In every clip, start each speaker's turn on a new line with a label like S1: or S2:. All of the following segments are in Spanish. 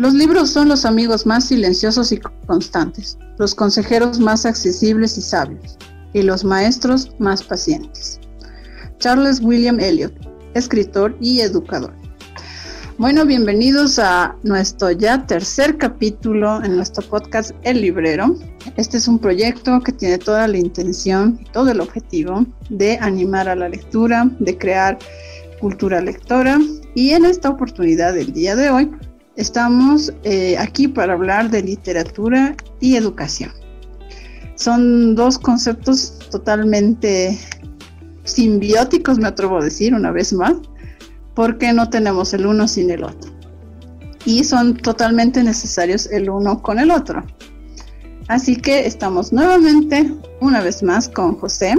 S1: Los libros son los amigos más silenciosos y constantes, los consejeros más accesibles y sabios, y los maestros más pacientes. Charles William Eliot, escritor y educador. Bueno, bienvenidos a nuestro ya tercer capítulo en nuestro podcast El Librero. Este es un proyecto que tiene toda la intención y todo el objetivo de animar a la lectura, de crear cultura lectora, y en esta oportunidad del día de hoy estamos aquí para hablar de literatura y educación. Son dos conceptos totalmente simbióticos, me atrevo a decir una vez más, porque no tenemos el uno sin el otro. Y son totalmente necesarios el uno con el otro. Así que estamos nuevamente, una vez más, con José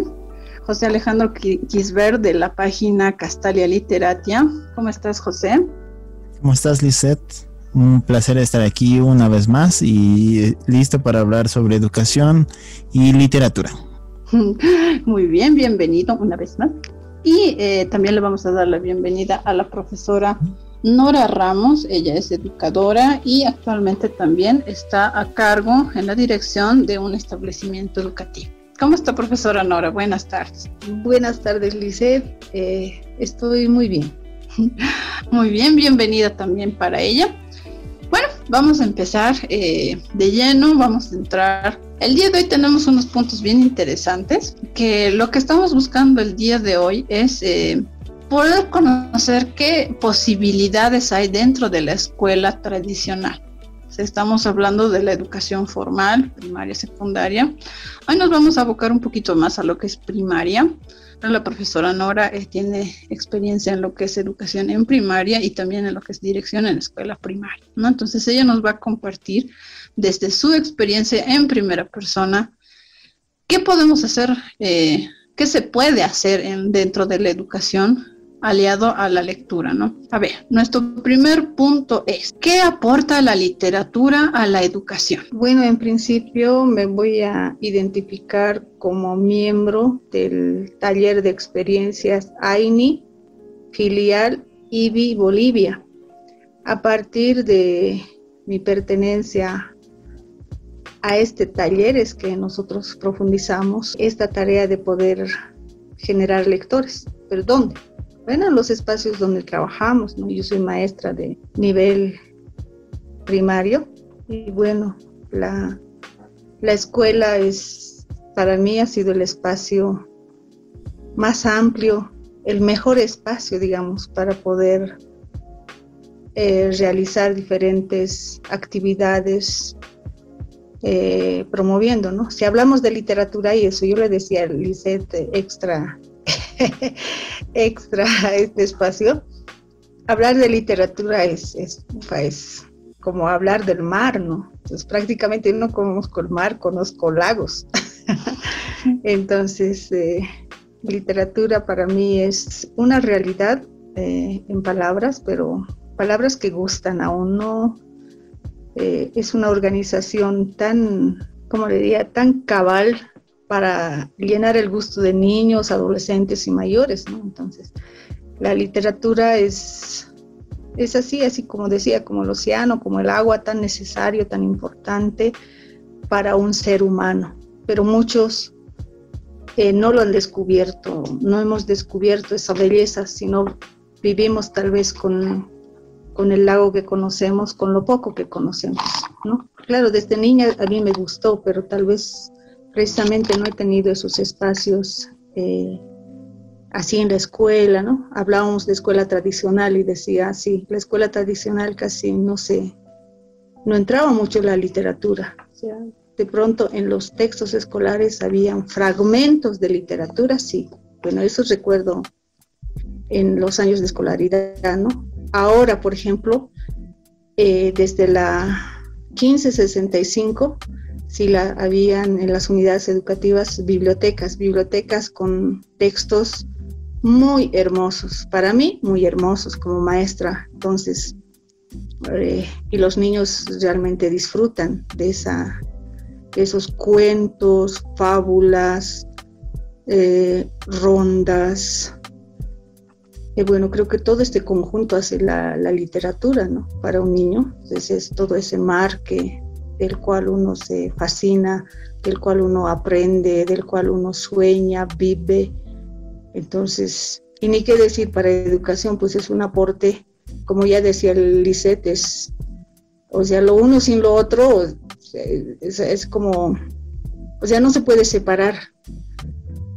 S1: Alejandro Quisbert de la página Castalia Literatia. ¿Cómo estás, José?
S2: ¿Cómo estás, Lisette? Un placer estar aquí una vez más y listo para hablar sobre educación y literatura.
S1: Muy bien, bienvenido una vez más. Y también le vamos a dar la bienvenida a la profesora Nora Ramos. Ella es educadora y actualmente también está a cargo en la dirección de un establecimiento educativo. ¿Cómo está, profesora Nora? Buenas tardes.
S3: Buenas tardes, Lisette. Estoy muy bien.
S1: Muy bien, bienvenida también para ella. Bueno, vamos a empezar de lleno, vamos a entrar. El día de hoy tenemos unos puntos bien interesantes, que lo que estamos buscando el día de hoy es poder conocer qué posibilidades hay dentro de la escuela tradicional. Estamos hablando de la educación formal, primaria, secundaria. Hoy nos vamos a abocar un poquito más a lo que es primaria. La profesora Nora tiene experiencia en lo que es educación en primaria y también en lo que es dirección en la escuela primaria, ¿no? Entonces ella nos va a compartir desde su experiencia en primera persona qué podemos hacer, qué se puede hacer dentro de la educación aliado a la lectura, ¿no? A ver, nuestro primer punto es, ¿qué aporta la literatura a la educación?
S3: Bueno, en principio me voy a identificar como miembro del taller de experiencias AINI, filial IBI Bolivia. A partir de mi pertenencia a este taller es que nosotros profundizamos esta tarea de poder generar lectores. ¿Pero dónde? Bueno, en los espacios donde trabajamos, ¿no? Yo soy maestra de nivel primario y bueno, la escuela para mí ha sido el espacio más amplio, el mejor espacio, digamos, para poder realizar diferentes actividades promoviendo, ¿no? Si hablamos de literatura y eso, yo le decía a Lisette extra este espacio, hablar de literatura es como hablar del mar, ¿no? Entonces prácticamente no conozco el mar, conozco lagos. Entonces literatura para mí es una realidad en palabras, pero palabras que gustan a uno. Es una organización tan, ¿cómo le diría?, tan cabal para llenar el gusto de niños, adolescentes y mayores, ¿no? Entonces, la literatura es así como decía, como el océano, como el agua, tan necesario, tan importante para un ser humano. Pero muchos no lo han descubierto, no hemos descubierto esa belleza, sino vivimos tal vez con el lago que conocemos, con lo poco que conocemos, ¿no? Claro, desde niña a mí me gustó, pero tal vez precisamente no he tenido esos espacios así en la escuela, ¿no? Hablábamos de escuela tradicional y decía, sí, la escuela tradicional casi no entraba mucho la literatura. O sea, de pronto en los textos escolares habían fragmentos de literatura, sí. Bueno, eso recuerdo en los años de escolaridad, ¿no? Ahora, por ejemplo, desde la 1565, sí habían en las unidades educativas bibliotecas con textos muy hermosos, para mí muy hermosos como maestra. Entonces, y los niños realmente disfrutan de esos cuentos, fábulas, rondas, bueno, creo que todo este conjunto hace la literatura, ¿no? Para un niño. Entonces es todo ese mar del cual uno se fascina, del cual uno aprende, del cual uno sueña, vive. Entonces, y ni qué decir, para educación, pues es un aporte, como ya decía Lisette, o sea, lo uno sin lo otro, es como, o sea, no se puede separar.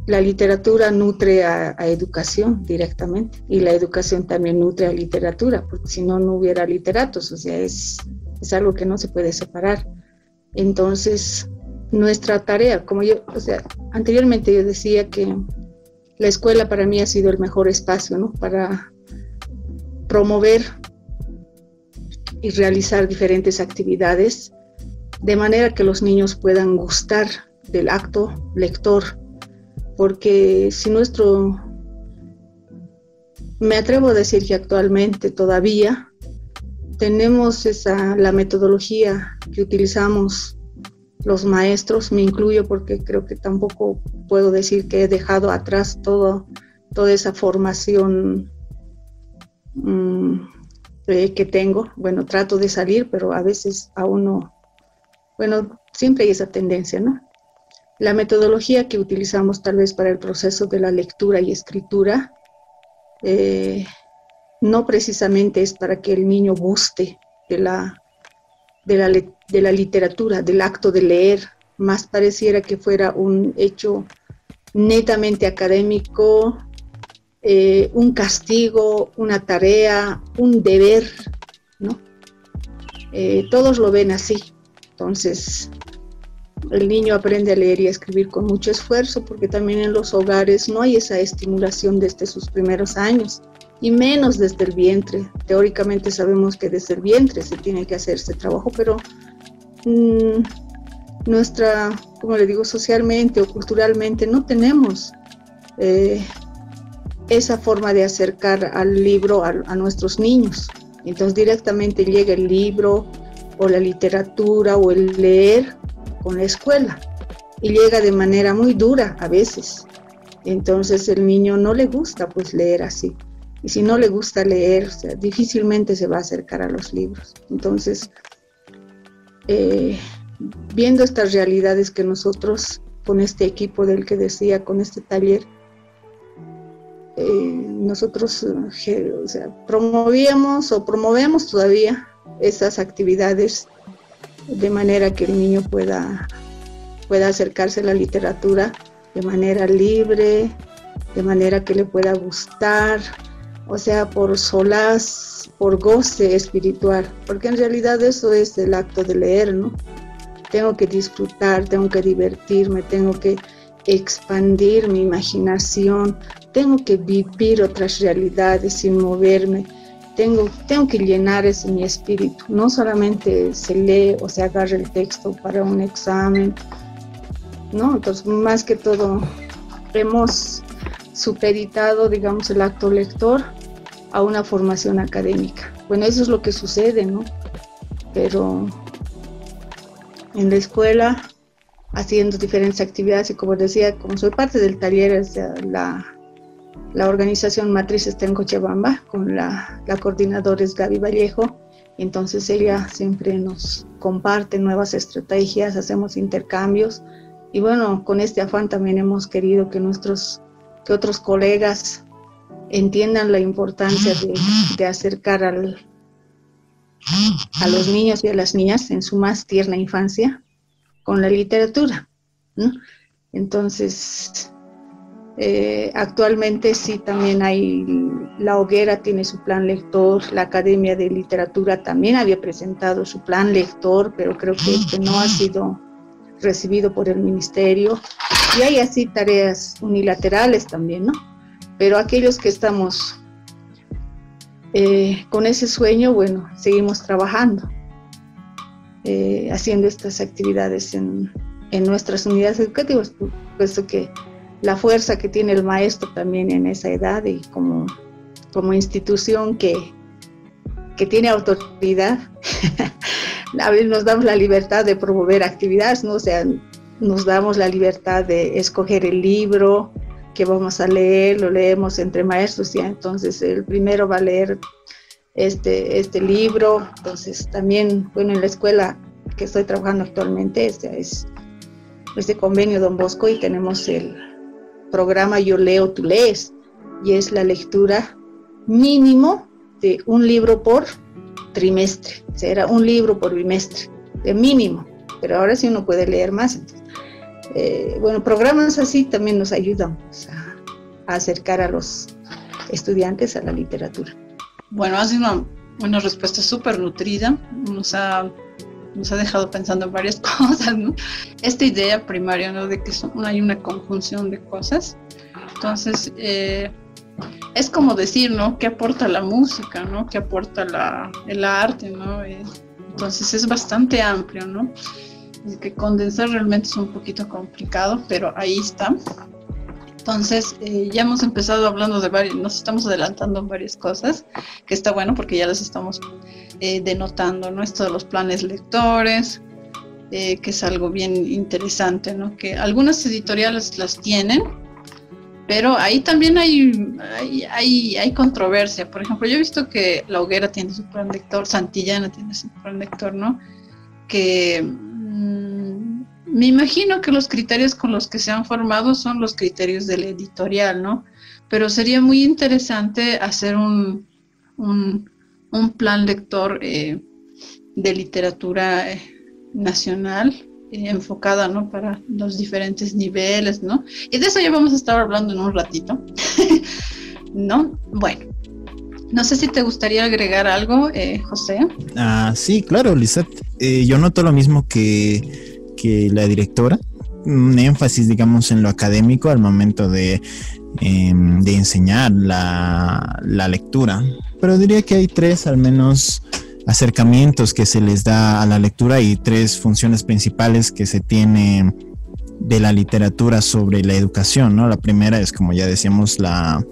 S3: La literatura nutre a educación directamente, y la educación también nutre a literatura, porque si no, no hubiera literatos, o sea, es algo que no se puede separar. Entonces, nuestra tarea, como yo, o sea, anteriormente yo decía que la escuela para mí ha sido el mejor espacio, ¿no? Para promover y realizar diferentes actividades, de manera que los niños puedan gustar del acto lector, porque si me atrevo a decir que actualmente todavía tenemos la metodología que utilizamos los maestros, me incluyo porque creo que tampoco puedo decir que he dejado atrás toda esa formación que tengo. Bueno, trato de salir, pero a veces aún no. Bueno, siempre hay esa tendencia, ¿no? La metodología que utilizamos tal vez para el proceso de la lectura y escritura no precisamente es para que el niño guste de la literatura, del acto de leer, más pareciera que fuera un hecho netamente académico, un castigo, una tarea, un deber, ¿no? Todos lo ven así. Entonces, el niño aprende a leer y a escribir con mucho esfuerzo, porque también en los hogares no hay esa estimulación desde sus primeros años, y menos desde el vientre. Teóricamente sabemos que desde el vientre se tiene que hacer ese trabajo, pero como le digo, socialmente o culturalmente no tenemos esa forma de acercar al libro a nuestros niños. Entonces directamente llega el libro o la literatura o el leer con la escuela, y llega de manera muy dura a veces. Entonces el niño no le gusta pues leer así, y si no le gusta leer, o sea, difícilmente se va a acercar a los libros. Entonces, viendo estas realidades que nosotros con este equipo del que decía, con este taller, nosotros o sea, promovemos todavía esas actividades, de manera que el niño pueda acercarse a la literatura de manera libre, de manera que le pueda gustar, o sea, por solaz, por goce espiritual, porque en realidad eso es el acto de leer, ¿no? Tengo que disfrutar, tengo que divertirme, tengo que expandir mi imaginación, tengo que vivir otras realidades sin moverme. Tengo que llenar ese mi espíritu. No solamente se lee o se agarra el texto para un examen, ¿no? Entonces, más que todo, hemos supeditado, digamos, el acto lector a una formación académica. Bueno, eso es lo que sucede, ¿no? Pero en la escuela, haciendo diferentes actividades, y como decía, como soy parte del taller, o sea, la organización matriz está en Cochabamba, con la coordinadora es Gaby Vallejo. Entonces ella siempre nos comparte nuevas estrategias, hacemos intercambios, y bueno, con este afán también hemos querido que otros colegas entiendan la importancia de acercar a los niños y a las niñas en su más tierna infancia con la literatura, ¿no? Entonces, actualmente sí, también hay, La Hoguera tiene su plan lector, la Academia de Literatura también había presentado su plan lector, pero creo que no ha sido recibido por el ministerio, y hay así tareas unilaterales también, ¿no? Pero aquellos que estamos con ese sueño, bueno, seguimos trabajando, haciendo estas actividades en nuestras unidades educativas, puesto que la fuerza que tiene el maestro también en esa edad, y como institución que tiene autoridad, a veces nos damos la libertad de promover actividades, ¿no? O sea, nos damos la libertad de escoger el libro que vamos a leer, lo leemos entre maestros, ya entonces el primero va a leer este libro. Entonces también, bueno, en la escuela que estoy trabajando actualmente, es convenio Don Bosco, y tenemos el programa Yo Leo, Tú Lees, y es la lectura mínimo de un libro por trimestre. O sea, era un libro por bimestre, de mínimo, pero ahora sí uno puede leer más. Entonces, bueno, programas así también nos ayudan pues, a acercar a los estudiantes a la literatura.
S1: Bueno, ha sido una respuesta súper nutrida, nos ha dejado pensando en varias cosas, ¿no? Esta idea primaria, ¿no? De que hay una conjunción de cosas. Entonces, es como decir, ¿no? ¿Qué aporta la música, ¿no? ¿Qué aporta el arte, ¿no? Entonces es bastante amplio, ¿no? Es que condensar realmente es un poquito complicado, pero ahí está. Entonces, ya hemos empezado hablando nos estamos adelantando en varias cosas, que está bueno porque ya las estamos denotando, ¿no? Esto de los planes lectores, que es algo bien interesante, ¿no? Que algunas editoriales las tienen, pero ahí también hay controversia. Por ejemplo, yo he visto que La Hoguera tiene su plan lector, Santillana tiene su plan lector, ¿no? Que me imagino que los criterios con los que se han formado son los criterios del editorial, ¿no? Pero sería muy interesante hacer un plan lector de literatura nacional, enfocada, ¿no? Para los diferentes niveles, ¿no? Y de eso ya vamos a estar hablando en un ratito, ¿no? Bueno, no sé si te gustaría agregar algo, José.
S2: Sí, claro, Lisette. Yo noto lo mismo que la directora, un énfasis, digamos, en lo académico al momento de enseñar la lectura. Pero diría que hay 3 al menos acercamientos que se les da a la lectura y 3 funciones principales que se tiene de la literatura sobre la educación, ¿no? La primera es, como ya decíamos, la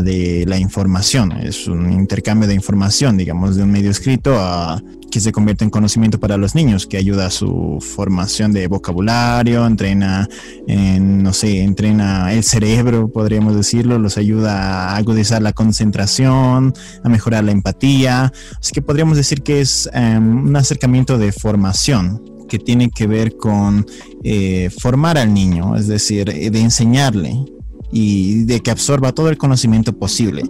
S2: de la información. Es un intercambio de información, digamos, de un medio escrito que se convierte en conocimiento para los niños, que ayuda a su formación de vocabulario, entrena el cerebro, podríamos decirlo, los ayuda a agudizar la concentración, a mejorar la empatía. Así que podríamos decir que es un acercamiento de formación que tiene que ver con formar al niño, es decir, de enseñarle y de que absorba todo el conocimiento posible.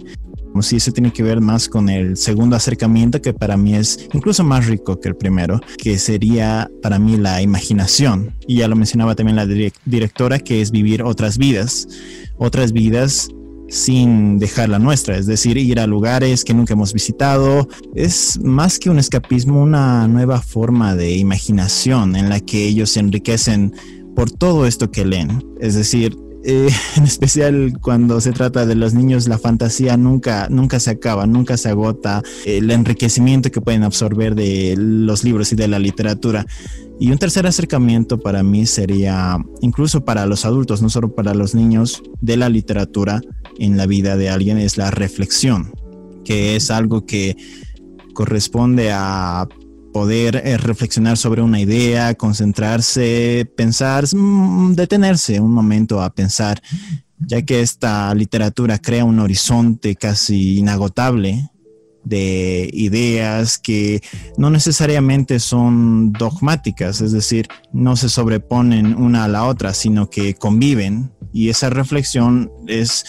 S2: Como si eso tiene que ver más con el segundo acercamiento, que para mí es incluso más rico que el primero, que sería para mí la imaginación. Y ya lo mencionaba también la directora, que es vivir otras vidas sin dejar la nuestra, es decir, ir a lugares que nunca hemos visitado. Es más que un escapismo, una nueva forma de imaginación en la que ellos se enriquecen por todo esto que leen. Es decir, en especial cuando se trata de los niños, la fantasía nunca se acaba, nunca se agota, el enriquecimiento que pueden absorber de los libros y de la literatura. Y un tercer acercamiento para mí sería, incluso para los adultos, no solo para los niños, de la literatura en la vida de alguien, es la reflexión, que es algo que corresponde a poder reflexionar sobre una idea, concentrarse, pensar, detenerse un momento a pensar, ya que esta literatura crea un horizonte casi inagotable de ideas que no necesariamente son dogmáticas, es decir, no se sobreponen una a la otra, sino que conviven, y esa reflexión es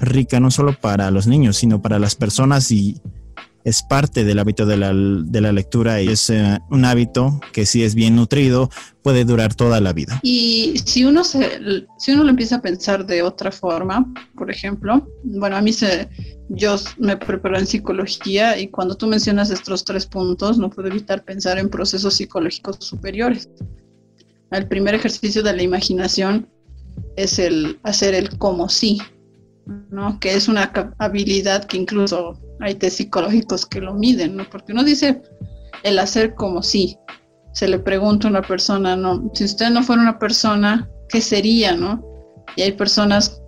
S2: rica no solo para los niños, sino para las personas, y es parte del hábito de la lectura, y es un hábito que, si es bien nutrido, puede durar toda la vida.
S1: Y si uno lo empieza a pensar de otra forma, por ejemplo, bueno, yo me preparé en psicología, y cuando tú mencionas estos 3 puntos, no puedo evitar pensar en procesos psicológicos superiores. El primer ejercicio de la imaginación es el hacer el como sí, ¿no? Que es una habilidad que incluso hay test psicológicos que lo miden, ¿no? Porque uno dice el hacer como si. Se le pregunta a una persona, ¿no? Si usted no fuera una persona, ¿qué sería, no? Y hay personas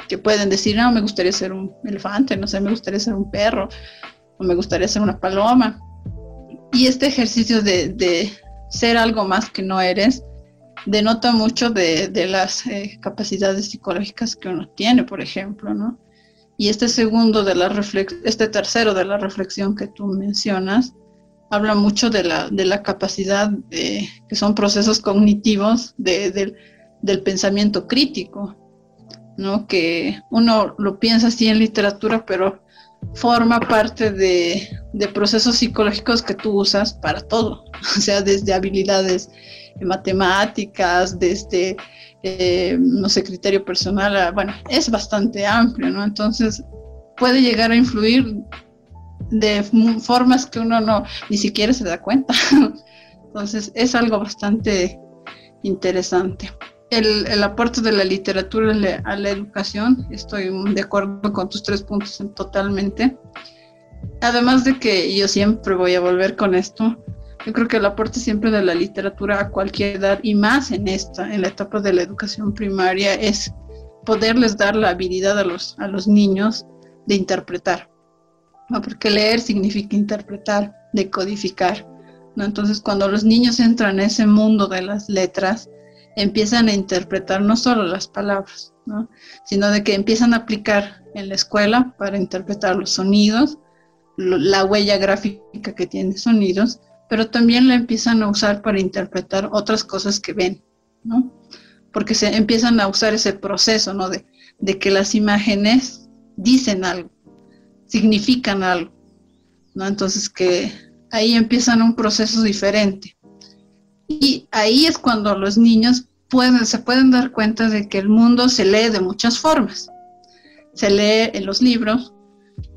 S1: que pueden decir, no, me gustaría ser un elefante, no sé, me gustaría ser un perro, o me gustaría ser una paloma. Y este ejercicio de ser algo más que no eres, denota mucho de las capacidades psicológicas que uno tiene, por ejemplo, ¿no? Y este tercero de la reflexión que tú mencionas, habla mucho de la capacidad que son procesos cognitivos del pensamiento crítico, ¿no? Que uno lo piensa así en literatura, pero forma parte de procesos psicológicos que tú usas para todo, o sea, desde habilidades matemáticas, desde, no sé, criterio personal, bueno, es bastante amplio, ¿no? Entonces, puede llegar a influir de formas que uno ni siquiera se da cuenta. Entonces, es algo bastante interesante. El aporte de la literatura a la educación, estoy de acuerdo con tus 3 puntos totalmente. Además de que yo siempre voy a volver con esto, yo creo que el aporte siempre de la literatura a cualquier edad, y más en la etapa de la educación primaria, es poderles dar la habilidad a los niños de interpretar, ¿no? Porque leer significa interpretar, decodificar, ¿no? Entonces, cuando los niños entran en ese mundo de las letras, empiezan a interpretar no solo las palabras, ¿no? Sino de que empiezan a aplicar en la escuela para interpretar los sonidos, la huella gráfica que tiene sonidos, pero también la empiezan a usar para interpretar otras cosas que ven, ¿no? Porque se empiezan a usar ese proceso, ¿no? De que las imágenes dicen algo, significan algo, ¿no? Entonces que ahí empiezan un proceso diferente. Y ahí es cuando los niños se pueden dar cuenta de que el mundo se lee de muchas formas. Se lee en los libros,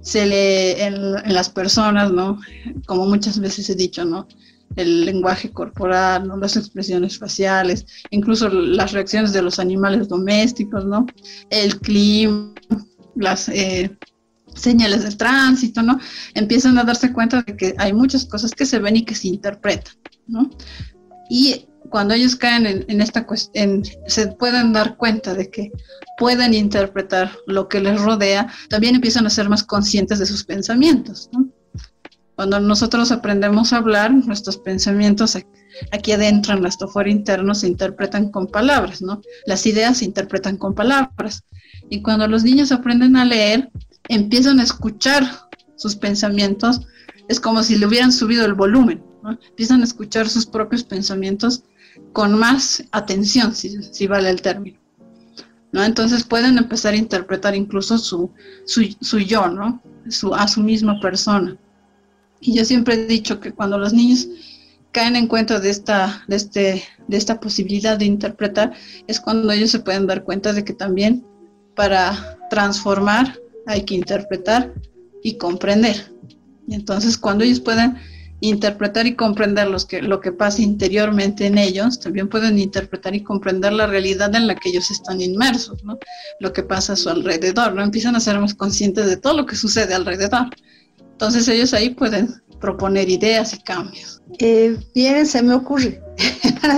S1: se lee en las personas, ¿no? Como muchas veces he dicho, ¿no? El lenguaje corporal, ¿no? Las expresiones faciales, incluso las reacciones de los animales domésticos, ¿no? El clima, las señales del tránsito, ¿no? Empiezan a darse cuenta de que hay muchas cosas que se ven y que se interpretan, ¿no? Y cuando ellos caen en esta cuestión, se pueden dar cuenta de que pueden interpretar lo que les rodea, también empiezan a ser más conscientes de sus pensamientos, ¿no? Cuando nosotros aprendemos a hablar, nuestros pensamientos aquí adentro, en nuestro foro interno, se interpretan con palabras, ¿no? Las ideas se interpretan con palabras. Y cuando los niños aprenden a leer, empiezan a escuchar sus pensamientos, es como si le hubieran subido el volumen, ¿no? Empiezan a escuchar sus propios pensamientos con más atención, si vale el término, ¿no? Entonces pueden empezar a interpretar incluso su yo, ¿no? A su misma persona. Y yo siempre he dicho que cuando los niños caen en cuenta de esta posibilidad de interpretar, es cuando ellos se pueden dar cuenta de que también para transformar hay que interpretar y comprender. Y entonces cuando ellos pueden interpretar y comprender lo que pasa interiormente en ellos, también pueden interpretar y comprender la realidad en la que ellos están inmersos, ¿no? Lo que pasa a su alrededor, ¿no? Empiezan a ser más conscientes de todo lo que sucede alrededor. Entonces ellos ahí pueden proponer ideas y cambios.
S3: Bien, se me ocurre,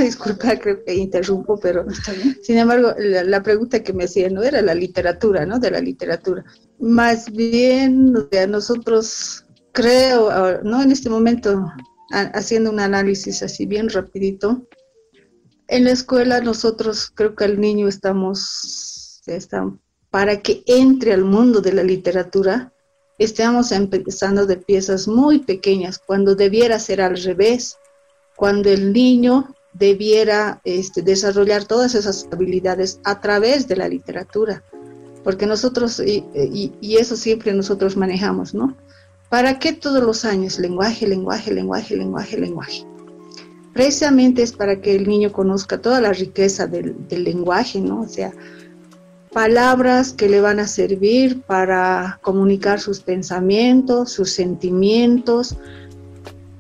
S3: disculpa, creo que interrumpo, pero está bien. Sin embargo, la pregunta que me hacía no era la literatura, ¿no? De la literatura. Más bien, o sea, nosotros creo, ¿no? En este momento, haciendo un análisis así bien rapidito, en la escuela nosotros creo que al niño para que entre al mundo de la literatura, estamos empezando de piezas muy pequeñas, cuando debiera ser al revés, cuando el niño debiera desarrollar todas esas habilidades a través de la literatura, porque nosotros, y eso siempre nosotros manejamos, ¿no? ¿Para qué todos los años? Lenguaje, lenguaje, lenguaje, lenguaje, lenguaje. Precisamente es para que el niño conozca toda la riqueza del lenguaje, ¿no? O sea, palabras que le van a servir para comunicar sus pensamientos, sus sentimientos,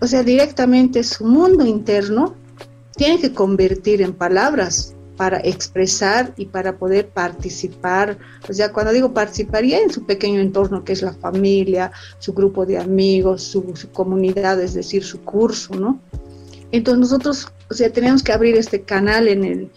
S3: o sea, directamente su mundo interno tiene que convertir en palabras para expresar y para poder participar. O sea, cuando digo participaría en su pequeño entorno, que es la familia, su grupo de amigos, su comunidad, es decir, su curso, ¿no? Entonces nosotros, o sea, tenemos que abrir este canal en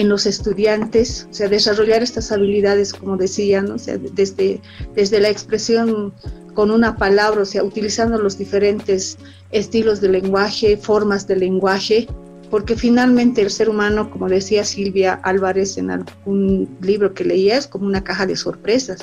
S3: los estudiantes, o sea, desarrollar estas habilidades, como decía, ¿no? O sea, desde la expresión con una palabra, o sea, utilizando los diferentes estilos de lenguaje, formas de lenguaje, porque finalmente el ser humano, como decía Silvia Álvarez en algún libro que leía, es como una caja de sorpresas.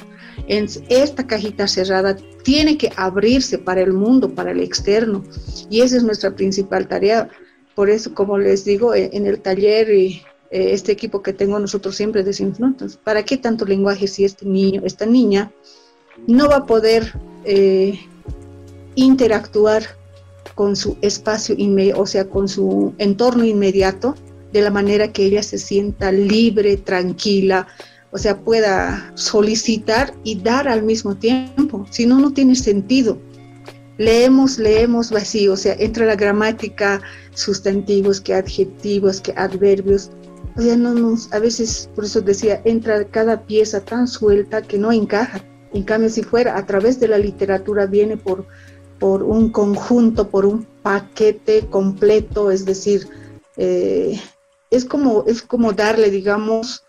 S3: Esta cajita cerrada tiene que abrirse para el mundo, para el externo, y esa es nuestra principal tarea. Por eso, como les digo, en el taller y este equipo que tengo, nosotros siempre decimos, ¿no? Entonces, ¿para qué tanto lenguaje si este niño, esta niña, no va a poder interactuar con su espacio inmediato, o sea, con su entorno inmediato, de la manera que ella se sienta libre, tranquila, o sea, pueda solicitar y dar al mismo tiempo? Si no, no tiene sentido. Leemos vacío, o sea, entra la gramática, sustantivos, que adjetivos, que adverbios, o sea, a veces, por eso decía, entra cada pieza tan suelta que no encaja. En cambio, si fuera a través de la literatura, viene por un conjunto, por un paquete completo, es decir, es como darle, digamos,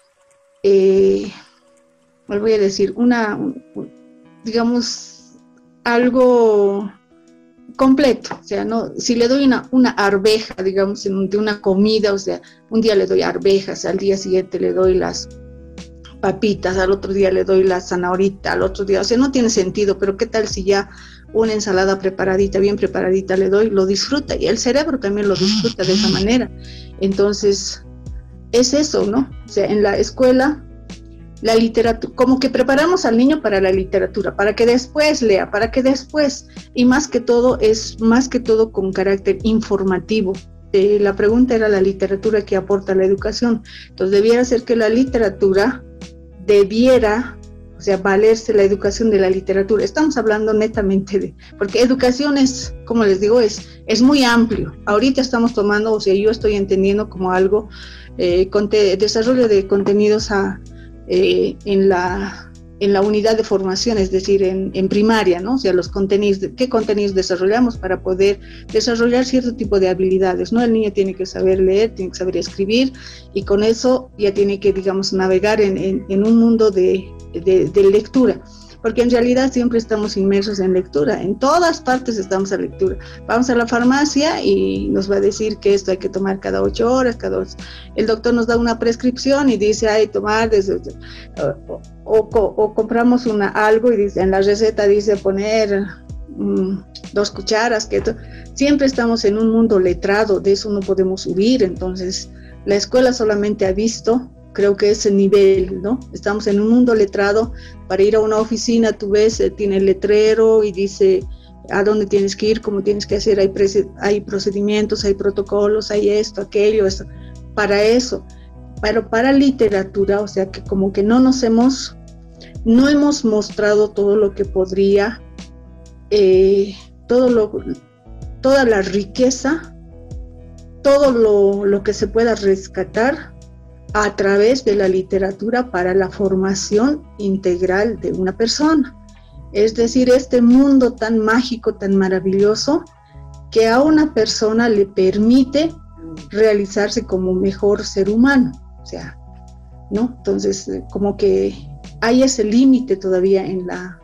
S3: voy a decir, digamos, algo completo. O sea, no, si le doy una arveja, digamos, de una comida, o sea, un día le doy arvejas, al día siguiente le doy las papitas, al otro día le doy la zanahorita, al otro día, o sea, no tiene sentido. Pero qué tal si ya una ensalada preparadita, bien preparadita le doy, lo disfruta, y el cerebro también lo disfruta de esa manera. Entonces, es eso, ¿no? O sea, en la escuela, la literatura, como que preparamos al niño para la literatura, para que después lea, para que después, y más que todo con carácter informativo. La pregunta era la literatura que aporta la educación. Entonces, debiera ser que la literatura o sea, valerse la educación de la literatura. Estamos hablando netamente porque educación es, como les digo, es muy amplio. Ahorita estamos tomando, o sea, yo estoy entendiendo como algo, desarrollo de contenidos en la unidad de formación, es decir, en primaria, ¿no? O sea, los contenidos, ¿qué contenidos desarrollamos para poder desarrollar cierto tipo de habilidades, ¿no? El niño tiene que saber leer, tiene que saber escribir, y con eso ya tiene que, digamos, navegar en un mundo de lectura, porque en realidad siempre estamos inmersos en lectura, en todas partes estamos en lectura. Vamos a la farmacia y nos va a decir que esto hay que tomar cada 8 horas, el doctor nos da una prescripción y dice hay que tomar o compramos algo y dice, en la receta dice poner 2 cucharas, siempre estamos en un mundo letrado, de eso no podemos huir. Entonces la escuela solamente ha visto, creo que ese nivel, ¿no? Estamos en un mundo letrado. Para ir a una oficina, tú ves, tiene el letrero y dice a dónde tienes que ir, cómo tienes que hacer, hay procedimientos, hay protocolos, hay esto, aquello, para eso. Pero para literatura, o sea, que como que no hemos mostrado todo lo que podría, toda la riqueza, todo lo que se pueda rescatar a través de la literatura para la formación integral de una persona. Es decir, este mundo tan mágico, tan maravilloso, que a una persona le permite realizarse como mejor ser humano, o sea, ¿no? Entonces, como que hay ese límite todavía en la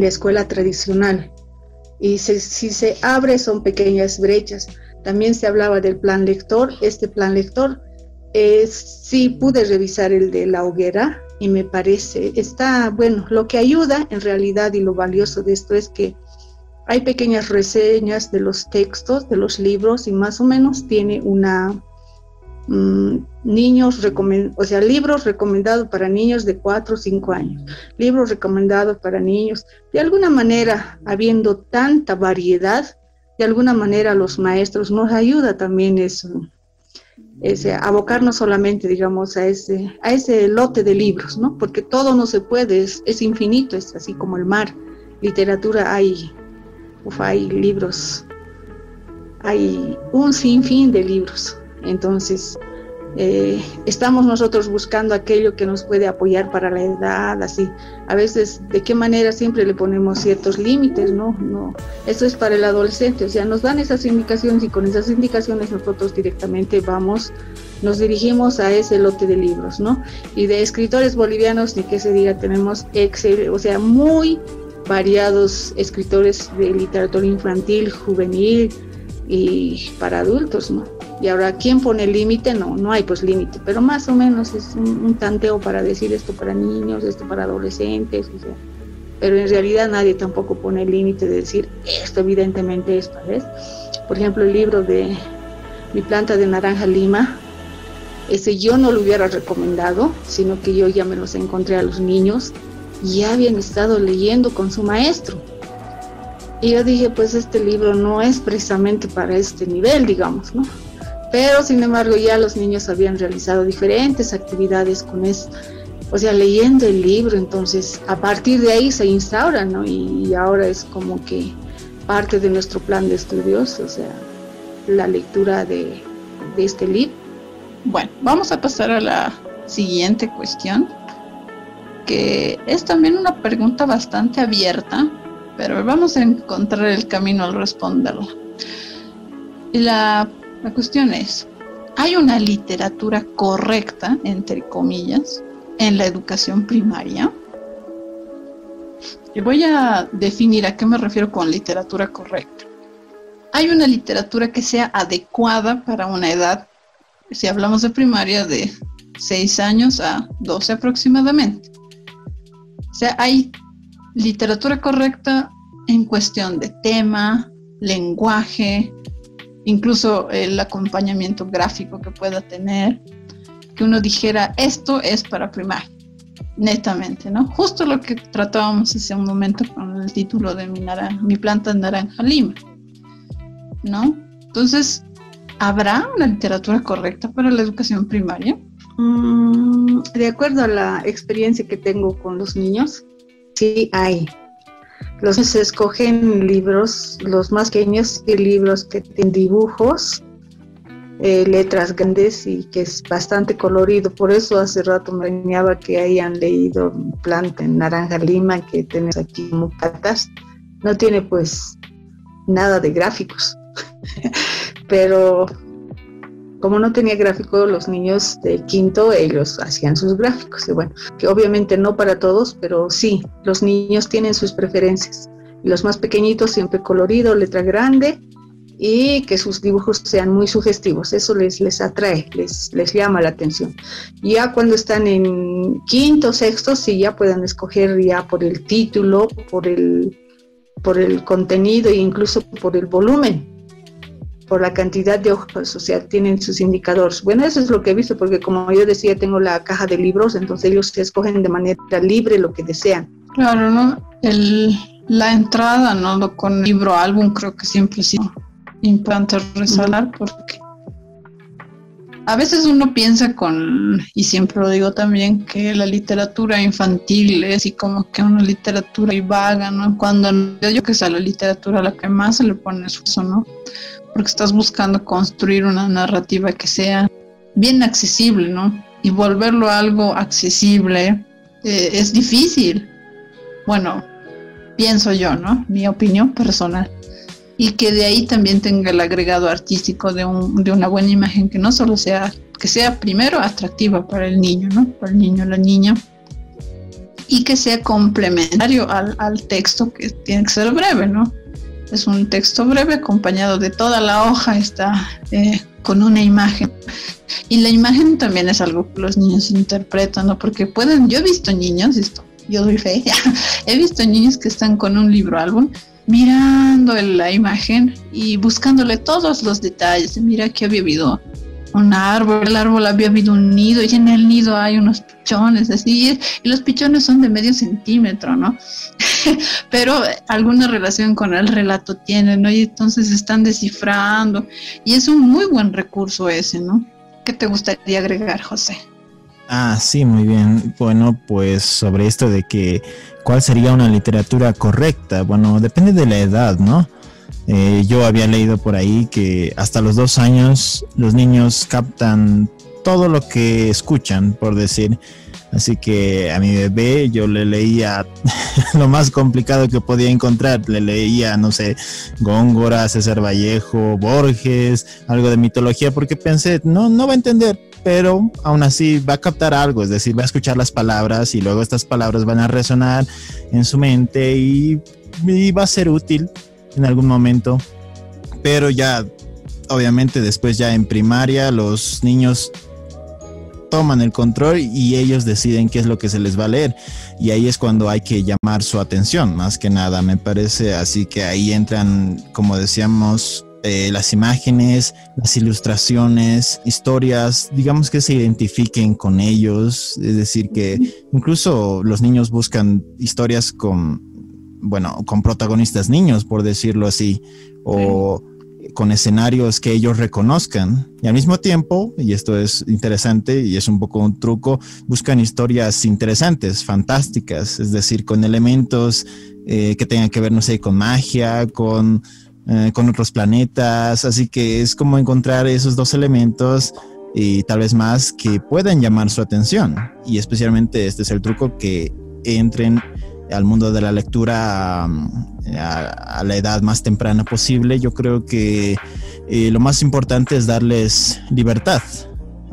S3: escuela tradicional, y si se abre son pequeñas brechas. También se hablaba del plan lector. Este plan lector, sí pude revisar el de La Hoguera y me parece, bueno, lo que ayuda en realidad y lo valioso de esto es que hay pequeñas reseñas de los textos, de los libros, y más o menos tiene libros recomendados para niños de 4 o 5 años, libros recomendados para niños. De alguna manera, habiendo tanta variedad, de alguna manera los maestros nos ayuda también eso. Abocarnos solamente, digamos, a ese lote de libros, ¿no? Porque todo no se puede, es infinito, es así como el mar. Literatura hay libros, hay un sinfín de libros. Entonces, estamos nosotros buscando aquello que nos puede apoyar para la edad, así. A veces, ¿de qué manera siempre le ponemos ciertos límites? No, esto es para el adolescente, o sea, nos dan esas indicaciones y con esas indicaciones nosotros directamente nos dirigimos a ese lote de libros, ¿no? Y de escritores bolivianos, ni que se diga, tenemos muy variados escritores de literatura infantil, juvenil y para adultos, ¿no? Y ahora, ¿quién pone límite? No hay pues límite, pero más o menos es un tanteo para decir esto para niños, esto para adolescentes, o sea, pero en realidad nadie tampoco pone límite de decir esto, evidentemente esto, ¿ves? Por ejemplo, el libro de Mi planta de naranja lima, ese yo no lo hubiera recomendado, sino que yo ya me los encontré a los niños y ya habían estado leyendo con su maestro. Y yo dije, pues este libro no es precisamente para este nivel, digamos, ¿no? Pero sin embargo ya los niños habían realizado diferentes actividades con eso, o sea, leyendo el libro. Entonces a partir de ahí se instaura, ¿no? Y ahora es como que parte de nuestro plan de estudios, o sea, la lectura de este libro.
S1: Bueno, vamos a pasar a la siguiente cuestión, que es también una pregunta bastante abierta, pero vamos a encontrar el camino al responderla. Y la cuestión es, ¿hay una literatura correcta, entre comillas, en la educación primaria? Y voy a definir a qué me refiero con literatura correcta. Hay una literatura que sea adecuada para una edad, si hablamos de primaria, de 6 años a 12 aproximadamente. O sea, hay literatura correcta en cuestión de tema, lenguaje, incluso el acompañamiento gráfico que pueda tener, que uno dijera, esto es para primaria, netamente, ¿no? Justo lo que tratábamos hace un momento con el título de Mi planta de naranja lima, ¿no? Entonces, ¿habrá una literatura correcta para la educación primaria?
S3: De acuerdo a la experiencia que tengo con los niños, sí hay. Los niños escogen libros, los más pequeños, libros que tienen dibujos, letras grandes y que es bastante colorido. Por eso hace rato me enseñaba que hayan leído Planta en naranja lima, que tenemos aquí como patas. No tiene pues nada de gráficos, pero como no tenía gráfico, los niños de quinto, ellos hacían sus gráficos. Y bueno, que obviamente no para todos, pero sí, los niños tienen sus preferencias. Y los más pequeñitos siempre colorido, letra grande, y que sus dibujos sean muy sugestivos. Eso les atrae, les llama la atención. Ya cuando están en quinto, sexto, sí ya pueden escoger ya por el título, por el contenido e incluso por el volumen, por la cantidad de hojas, o sea, tienen sus indicadores. Bueno, eso es lo que he visto, porque como yo decía, tengo la caja de libros, entonces ellos se escogen de manera libre lo que desean.
S1: Claro, ¿no? La entrada, ¿no? Con libro, álbum, creo que siempre sí importante resaltar, porque a veces uno piensa y siempre lo digo también, que la literatura infantil es así como que una literatura vaga, ¿no? Cuando yo creo que es a la literatura a la que más se le pone esfuerzo, ¿no? Porque estás buscando construir una narrativa que sea bien accesible, ¿no? Y volverlo algo accesible es difícil. Bueno, pienso yo, ¿no? Mi opinión personal. Y que de ahí también tenga el agregado artístico de una buena imagen, que no solo sea, que sea primero atractiva para el niño, ¿no? Para el niño o la niña, y que sea complementario al texto, que tiene que ser breve, ¿no? Es un texto breve acompañado de toda la hoja, está con una imagen. Y la imagen también es algo que los niños interpretan, ¿no? Porque yo he visto niños, yo doy fe, he visto niños que están con un libro álbum, mirando la imagen y buscándole todos los detalles. Mira que había habido un árbol, el árbol había habido un nido, y en el nido hay unos pichones, así, y los pichones son de medio centímetro, ¿no? Pero alguna relación con el relato tienen, ¿no? Y entonces están descifrando, y es un muy buen recurso ese, ¿no? ¿Qué te gustaría agregar, José?
S2: Sí, muy bien. Bueno, pues sobre esto de que ¿cuál sería una literatura correcta? Bueno, depende de la edad, ¿no? Yo había leído por ahí que hasta los 2 años los niños captan todo lo que escuchan, por decir. Así que a mi bebé yo le leía lo más complicado que podía encontrar. Le leía, no sé, Góngora, César Vallejo, Borges, algo de mitología, porque pensé, no va a entender, pero aún así va a captar algo, es decir, va a escuchar las palabras y luego estas palabras van a resonar en su mente y va a ser útil en algún momento. Pero ya obviamente después ya en primaria los niños toman el control y ellos deciden qué es lo que se les va a leer, y ahí es cuando hay que llamar su atención, más que nada, me parece. Así que ahí entran, como decíamos, las imágenes, las ilustraciones, historias, digamos que se identifiquen con ellos, es decir, que incluso los niños buscan historias con protagonistas niños, por decirlo así, o con escenarios que ellos reconozcan, y al mismo tiempo, y esto es interesante y es un poco un truco, buscan historias interesantes, fantásticas, es decir, con elementos que tengan que ver, no sé, con magia, con otros planetas. Así que es como encontrar esos dos elementos y tal vez más que puedan llamar su atención, y especialmente este es el truco, que entren al mundo de la lectura a la edad más temprana posible. Yo creo que lo más importante es darles libertad.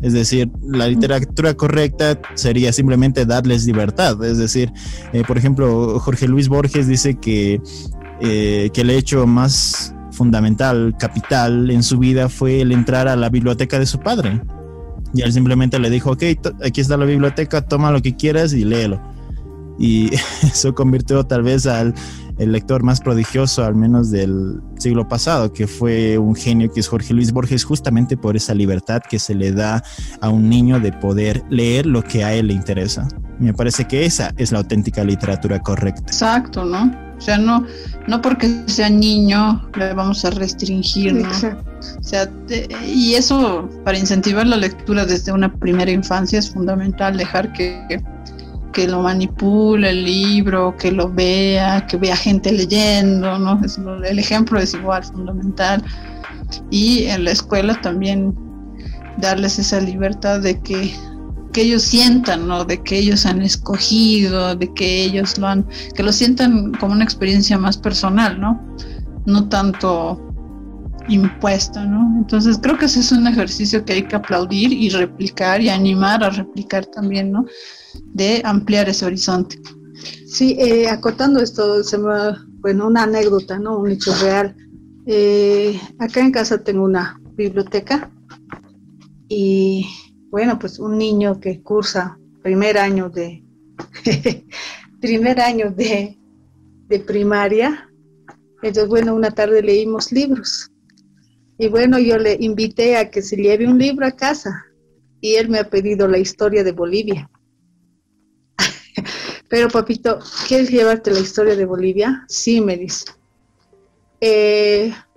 S2: Es decir, la literatura correcta sería simplemente darles libertad. Es decir, por ejemplo, Jorge Luis Borges dice que el hecho más fundamental, capital en su vida fue el entrar a la biblioteca de su padre. Y él simplemente le dijo, ok, aquí está la biblioteca, toma lo que quieras y léelo. Y eso convirtió tal vez al el lector más prodigioso, al menos del siglo pasado, que fue un genio, que es Jorge Luis Borges, justamente por esa libertad que se le da a un niño de poder leer lo que a él le interesa. Me parece que esa es la auténtica literatura correcta.
S1: Exacto, ¿no? O sea, no porque sea niño le vamos a restringir, ¿no? Exacto. O sea, y eso, para incentivar la lectura desde una primera infancia, es fundamental dejar que lo manipule el libro, que lo vea, que vea gente leyendo, ¿no? El ejemplo es igual fundamental. Y en la escuela también darles esa libertad de que ellos sientan, ¿no? De que ellos han escogido, de que ellos que lo sientan como una experiencia más personal, ¿no? No tanto impuesta, ¿no? Entonces creo que ese es un ejercicio que hay que aplaudir y replicar y animar a replicar también, ¿no? De ampliar ese horizonte.
S3: Sí, acotando esto, una anécdota, ¿no? Un hecho real. Acá en casa tengo una biblioteca y bueno, pues un niño que cursa primer año de primaria. Entonces, bueno, una tarde leímos libros. Y bueno, yo le invité a que se lleve un libro a casa. Y él me ha pedido la historia de Bolivia. Pero papito, ¿quieres llevarte la historia de Bolivia? Sí, me dice.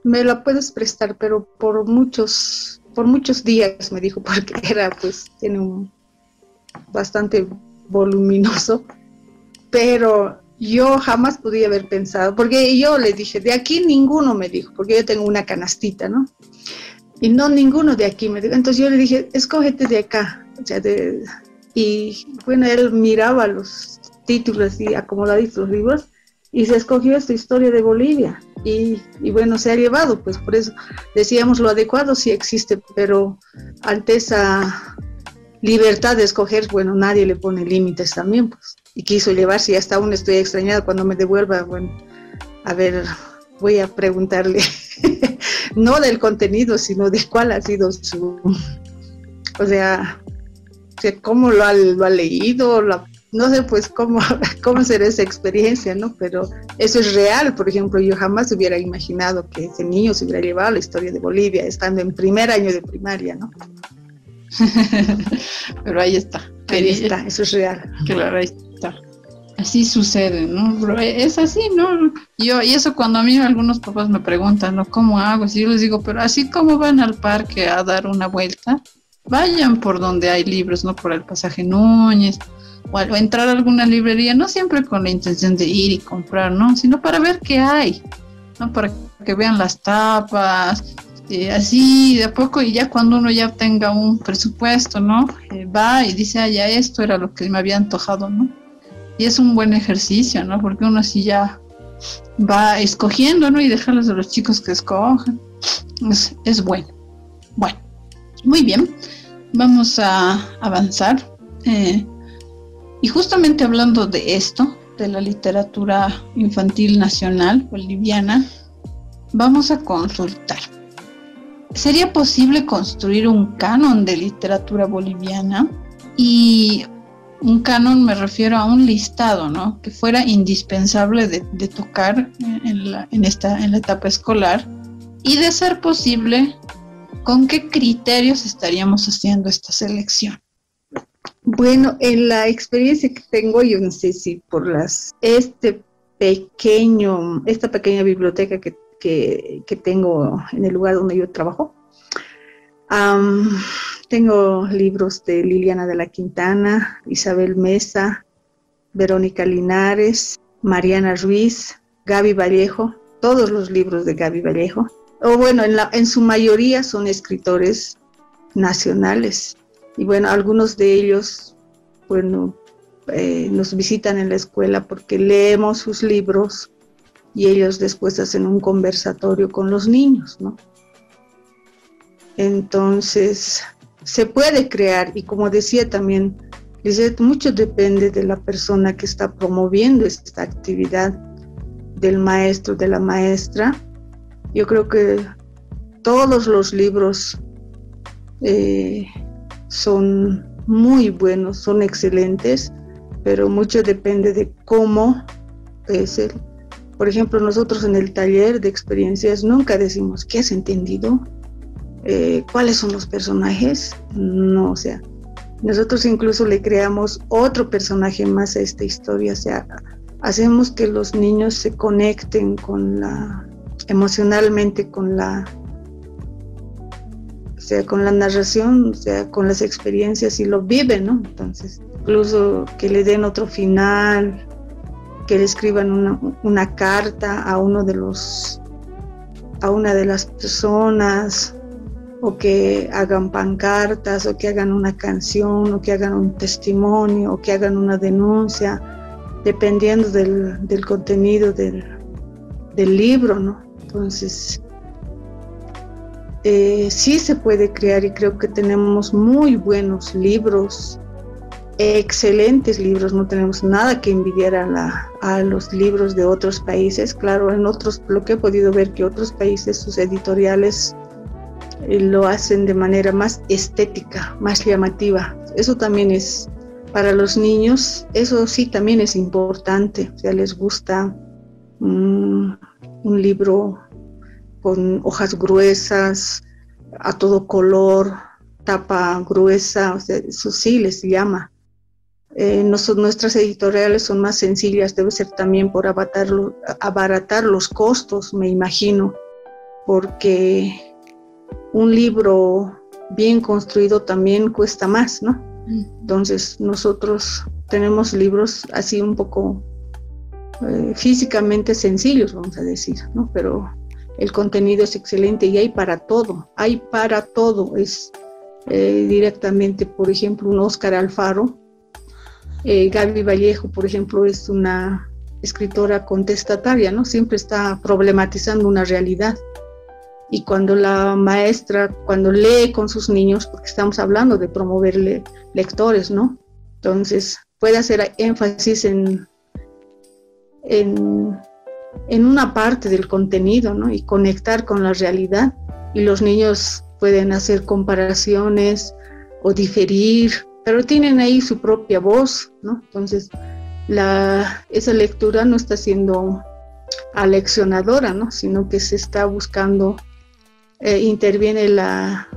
S3: Me la puedes prestar, pero por muchos días, me dijo, porque tiene un bastante voluminoso. Pero yo jamás podía haber pensado, porque yo le dije, de aquí ninguno, me dijo, porque yo tengo una canastita, ¿no? Y no, ninguno de aquí, me dijo. Entonces yo le dije, escógete de acá. O sea, y bueno, él miraba los títulos y acomodaditos los libros, y se escogió esta historia de Bolivia. Y bueno, se ha llevado, pues por eso decíamos, lo adecuado sí existe, pero ante esa libertad de escoger, bueno, nadie le pone límites también, pues. Y quiso llevarse, y hasta aún estoy extrañada cuando me devuelva. Bueno, a ver, voy a preguntarle, no del contenido, sino de cuál ha sido su, o sea cómo lo ha leído, no sé, pues cómo será esa experiencia, ¿no? Pero eso es real. Por ejemplo, yo jamás hubiera imaginado que ese niño se hubiera llevado la historia de Bolivia estando en primer año de primaria, ¿no?
S1: Pero ahí está,
S3: eso es real.
S1: Claro, ahí está. Así sucede, ¿no? Pero es así, ¿no? Y eso cuando a mí algunos papás me preguntan, ¿no? ¿Cómo hago? Si yo les digo, pero así como van al parque a dar una vuelta, vayan por donde hay libros, ¿no? Por el Pasaje Núñez, o entrar a alguna librería, no siempre con la intención de ir y comprar, ¿no? Sino para ver qué hay, ¿no? Para que vean las tapas, así de a poco, y ya cuando uno ya tenga un presupuesto, ¿no? Va y dice, ya esto era lo que me había antojado, ¿no? Y es un buen ejercicio, ¿no? Porque uno así ya va escogiendo, ¿no? Y dejarles a los chicos que escojan. Es bueno. Bueno, muy bien. Vamos a avanzar. Y justamente hablando de esto, de la literatura infantil nacional boliviana, vamos a consultar. ¿sería posible construir un canon de literatura boliviana? Y un canon me refiero a un listado, ¿no? Que fuera indispensable de tocar en la etapa escolar, y de ser posible, ¿con qué criterios estaríamos haciendo esta selección?
S3: Bueno, en la experiencia que tengo, yo no sé si por esta pequeña biblioteca que tengo en el lugar donde yo trabajo, tengo libros de Liliana de la Quintana, Isabel Mesa, Verónica Linares, Mariana Ruiz, Gaby Vallejo, todos los libros de Gaby Vallejo. O bueno, en su mayoría son escritores nacionales. Y bueno, algunos de ellos, bueno, nos visitan en la escuela porque leemos sus libros y ellos después hacen un conversatorio con los niños, ¿no? Entonces, se puede crear, y como decía también Lisette, mucho depende de la persona que está promoviendo esta actividad, del maestro, de la maestra. Yo creo que todos los libros son muy buenos, son excelentes, pero mucho depende de cómo es él. Por ejemplo, nosotros en el taller de experiencias nunca decimos ¿qué has entendido? ¿Cuáles son los personajes? No, o sea, nosotros incluso le creamos otro personaje más a esta historia, o sea, hacemos que los niños se conecten emocionalmente con la narración, o sea, con las experiencias, y lo viven, ¿no? Entonces, incluso que le den otro final, que le escriban una carta a una de las personas, o que hagan pancartas, o que hagan una canción, o que hagan un testimonio, o que hagan una denuncia, dependiendo del contenido del libro, ¿no? Entonces, sí se puede crear, y creo que tenemos muy buenos libros, excelentes libros, no tenemos nada que envidiar a los libros de otros países. Claro, lo que he podido ver, que otros países, sus editoriales lo hacen de manera más estética, más llamativa. Eso también es, para los niños, eso sí también es importante. O sea, les gusta un libro con hojas gruesas, a todo color, tapa gruesa, o sea, eso sí les llama. Nuestras editoriales son más sencillas, debe ser también por abaratar los costos, me imagino, porque un libro bien construido también cuesta más, ¿no? Entonces nosotros tenemos libros así un poco físicamente sencillos, vamos a decir, ¿no? Pero el contenido es excelente y hay para todo, es directamente, por ejemplo, un Óscar Alfaro. Gaby Vallejo, por ejemplo, es una escritora contestataria, ¿no? Siempre está problematizando una realidad. Y cuando la maestra, cuando lee con sus niños, porque estamos hablando de promover lectores, ¿no? Entonces, puede hacer énfasis en una parte del contenido, ¿no? Y conectar con la realidad. Y los niños pueden hacer comparaciones o diferir, pero tienen ahí su propia voz, ¿no? Entonces, esa lectura no está siendo aleccionadora, ¿no? Sino que se está buscando, interviene la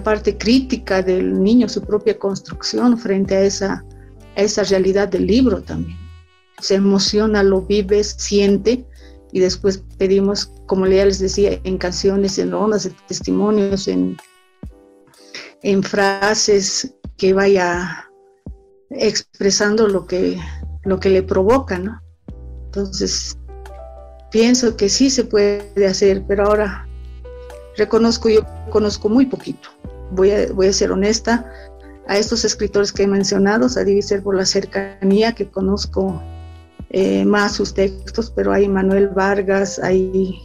S3: parte crítica del niño, su propia construcción frente a esa realidad del libro también. Se emociona, lo vive, siente, y después pedimos, como ya les decía, en canciones, en ondas, en testimonios, en frases, que vaya expresando lo que le provoca, ¿no? Entonces, pienso que sí se puede hacer, pero ahora yo conozco muy poquito. Voy a ser honesta, a estos escritores que he mencionado, debe ser por la cercanía que conozco más sus textos, pero hay Manuel Vargas, hay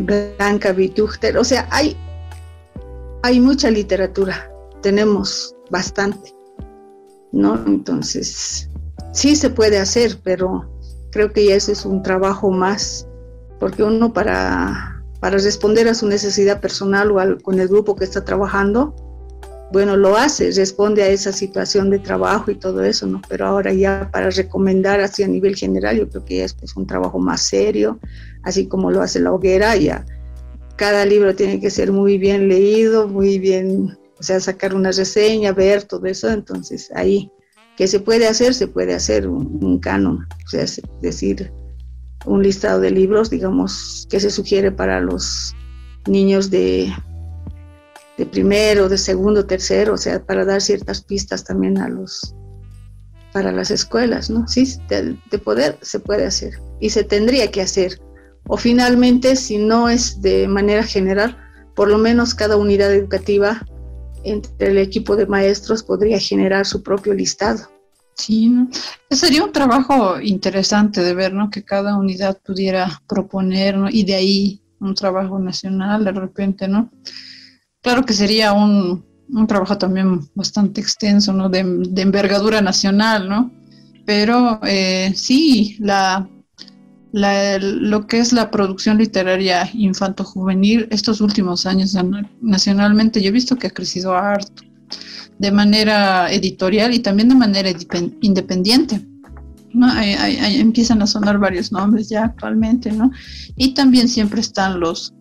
S3: Blanca Vitúchter, o sea, hay mucha literatura, tenemos bastante, ¿no? Entonces, sí se puede hacer, pero creo que ya eso es un trabajo más, porque uno para para responder a su necesidad personal o con el grupo que está trabajando, bueno, lo hace, responde a esa situación de trabajo y todo eso, ¿no? Pero ahora ya para recomendar así a nivel general, yo creo que ya es pues, un trabajo más serio, así como lo hace La Hoguera, ya cada libro tiene que ser muy bien leído, muy bien, o sea, sacar una reseña, ver todo eso, entonces ahí, ¿qué se puede hacer un canon, o sea, es decir, un listado de libros, digamos, que se sugiere para los niños de primero, de segundo, tercero, o sea, para dar ciertas pistas también para las escuelas, ¿no? Sí, de poder se puede hacer y se tendría que hacer. O finalmente, si no es de manera general, por lo menos cada unidad educativa entre el equipo de maestros podría generar su propio listado.
S1: Sí, ¿no? Sería un trabajo interesante de ver, ¿no? Que cada unidad pudiera proponer, ¿no? Y de ahí un trabajo nacional de repente, ¿no? Claro que sería un trabajo también bastante extenso, ¿no? De envergadura nacional, ¿no? Pero sí, lo que es la producción literaria infanto-juvenil, estos últimos años nacionalmente, yo he visto que ha crecido harto, de manera editorial y también de manera independiente, ¿no? Empiezan a sonar varios nombres ya actualmente, ¿no? Y también siempre están los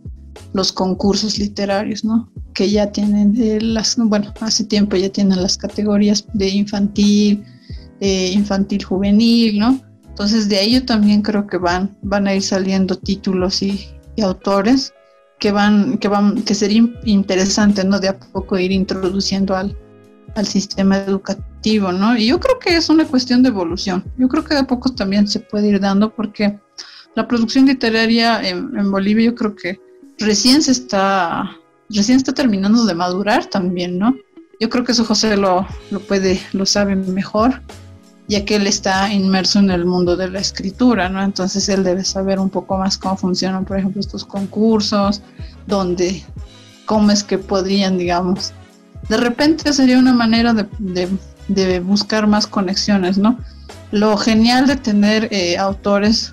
S1: concursos literarios, ¿no? Que ya tienen hace tiempo ya tienen las categorías de infantil juvenil, ¿no? Entonces de ahí yo también creo que van a ir saliendo títulos y autores que sería interesante, ¿no? De a poco ir introduciendo al sistema educativo, ¿no? Y yo creo que es una cuestión de evolución. Yo creo que de a poco también se puede ir dando porque la producción literaria en Bolivia yo creo que recién está terminando de madurar también, ¿no? Yo creo que eso José lo sabe mejor, ya que él está inmerso en el mundo de la escritura, ¿no? Entonces él debe saber un poco más cómo funcionan, por ejemplo, estos concursos, cómo es que podrían, digamos, de repente sería una manera de buscar más conexiones, ¿no? Lo genial de tener autores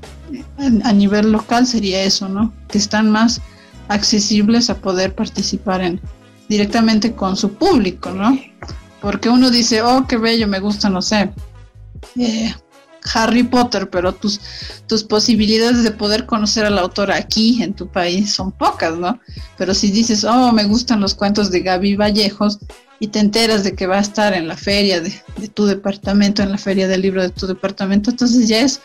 S1: a nivel local sería eso, ¿no? Que están más accesibles a poder participar directamente con su público, ¿no? Porque uno dice, oh, qué bello, me gusta, no sé, Harry Potter, pero tus posibilidades de poder conocer al autor aquí en tu país son pocas, ¿no? Pero si dices, oh, me gustan los cuentos de Gaby Vallejos y te enteras de que va a estar en la feria de tu departamento, en la feria del libro de tu departamento, entonces ya es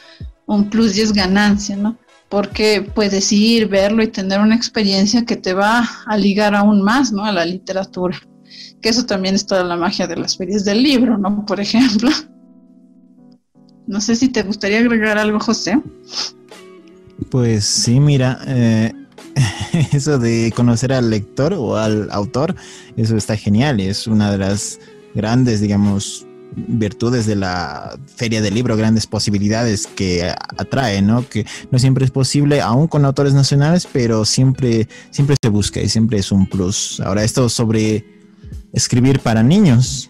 S1: un plus y es ganancia, ¿no? Porque puedes ir, verlo y tener una experiencia que te va a ligar aún más, ¿no? A la literatura. Que eso también es toda la magia de las ferias del libro, ¿no? Por ejemplo. No sé si te gustaría agregar algo, José.
S2: Pues sí, mira, eso de conocer al lector o al autor, eso está genial. Es una de las grandes, digamos, virtudes de la Feria del Libro, grandes posibilidades que atrae, ¿no? Que no siempre es posible, aún con autores nacionales, pero siempre se busca y siempre es un plus. Ahora, esto sobre escribir para niños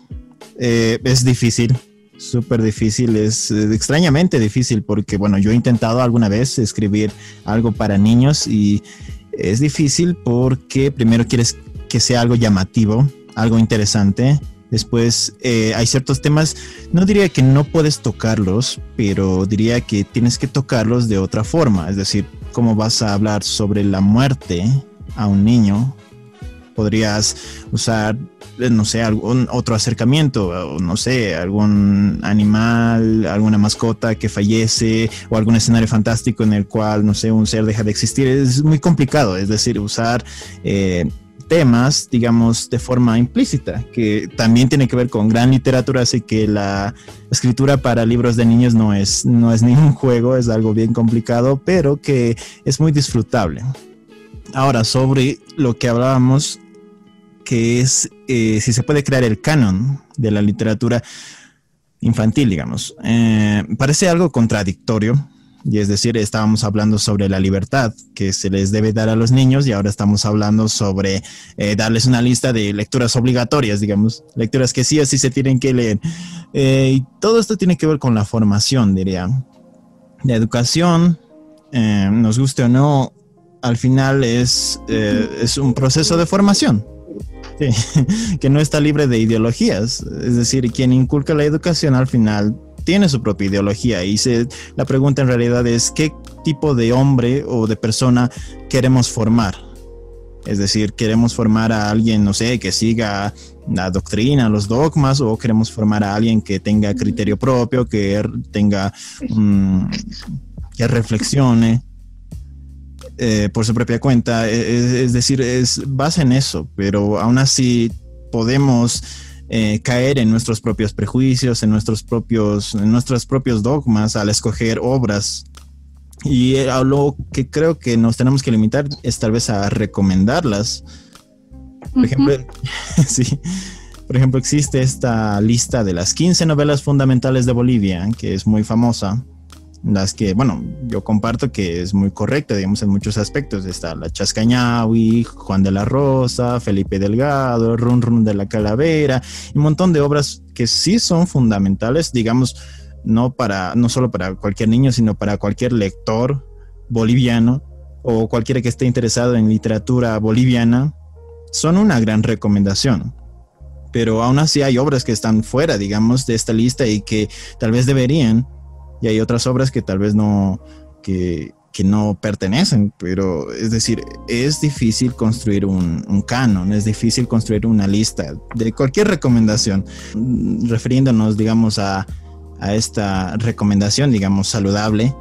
S2: es difícil, súper difícil, es extrañamente difícil porque, bueno, yo he intentado alguna vez escribir algo para niños y es difícil porque primero quieres que sea algo llamativo, algo interesante. Después hay ciertos temas, no diría que no puedes tocarlos, pero diría que tienes que tocarlos de otra forma. Es decir, ¿cómo vas a hablar sobre la muerte a un niño? Podrías usar, no sé, algún otro acercamiento, no sé, algún animal, alguna mascota que fallece o algún escenario fantástico en el cual, no sé, un ser deja de existir. Es muy complicado, es decir, usar temas, digamos, de forma implícita, que también tiene que ver con gran literatura, así que la escritura para libros de niños no es ningún juego, es algo bien complicado, pero que es muy disfrutable. Ahora, sobre lo que hablábamos, que es si se puede crear el canon de la literatura infantil, digamos, parece algo contradictorio. Y es decir, estábamos hablando sobre la libertad que se les debe dar a los niños y ahora estamos hablando sobre darles una lista de lecturas obligatorias, digamos, lecturas que sí o sí se tienen que leer. Y todo esto tiene que ver con la formación, diría. La educación, nos guste o no, al final es un proceso de formación. Sí, que no está libre de ideologías. Es decir, quien inculca la educación al final tiene su propia ideología y la pregunta en realidad es ¿qué tipo de hombre o de persona queremos formar? Es decir, ¿queremos formar a alguien, no sé, que siga la doctrina, los dogmas, o queremos formar a alguien que tenga criterio propio, que tenga, que reflexione por su propia cuenta? Es decir, es base en eso, pero aún así podemos caer en nuestros propios prejuicios, en nuestros propios dogmas al escoger obras. Y a lo que creo que nos tenemos que limitar es tal vez a recomendarlas. Por ejemplo, sí, por ejemplo, existe esta lista de las 15 novelas fundamentales de Bolivia, que es muy famosa. Las que, bueno, yo comparto que es muy correcta, digamos, en muchos aspectos. Está La Chascañahui, Juan de la Rosa, Felipe Delgado, Run Run de la Calavera, y un montón de obras que sí son fundamentales, digamos, no solo para cualquier niño, sino para cualquier lector boliviano o cualquiera que esté interesado en literatura boliviana. Son una gran recomendación. Pero aún así hay obras que están fuera, digamos, de esta lista y que tal vez deberían. Y hay otras obras que tal vez no, que no pertenecen, pero es decir, es difícil construir un canon, es difícil construir una lista de cualquier recomendación, refiriéndonos, digamos, a esta recomendación, digamos, saludable,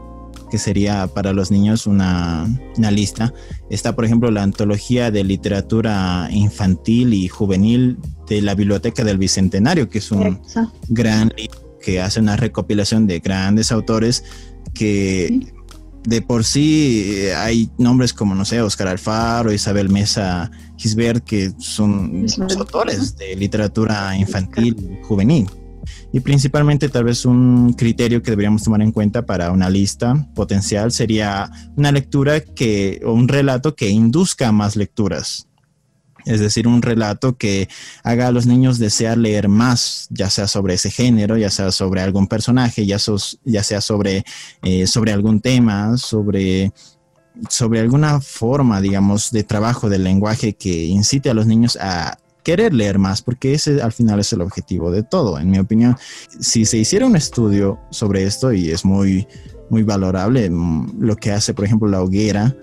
S2: que sería para los niños una lista. Está, por ejemplo, la antología de literatura infantil y juvenil de la Biblioteca del Bicentenario, que es un gran libro que hace una recopilación de grandes autores que de por sí hay nombres como, no sé, Óscar Alfaro, Isabel Mesa Gisbert, que son los autores de literatura infantil y juvenil. Y principalmente tal vez un criterio que deberíamos tomar en cuenta para una lista potencial sería una lectura o un relato que induzca a más lecturas. Es decir, un relato que haga a los niños desear leer más, ya sea sobre ese género, ya sea sobre algún personaje, ya sea sobre algún tema, sobre alguna forma, digamos, de trabajo del lenguaje que incite a los niños a querer leer más, porque ese al final es el objetivo de todo, en mi opinión. Si se hiciera un estudio sobre esto, y es muy, muy valorable lo que hace, por ejemplo, La Hoguera,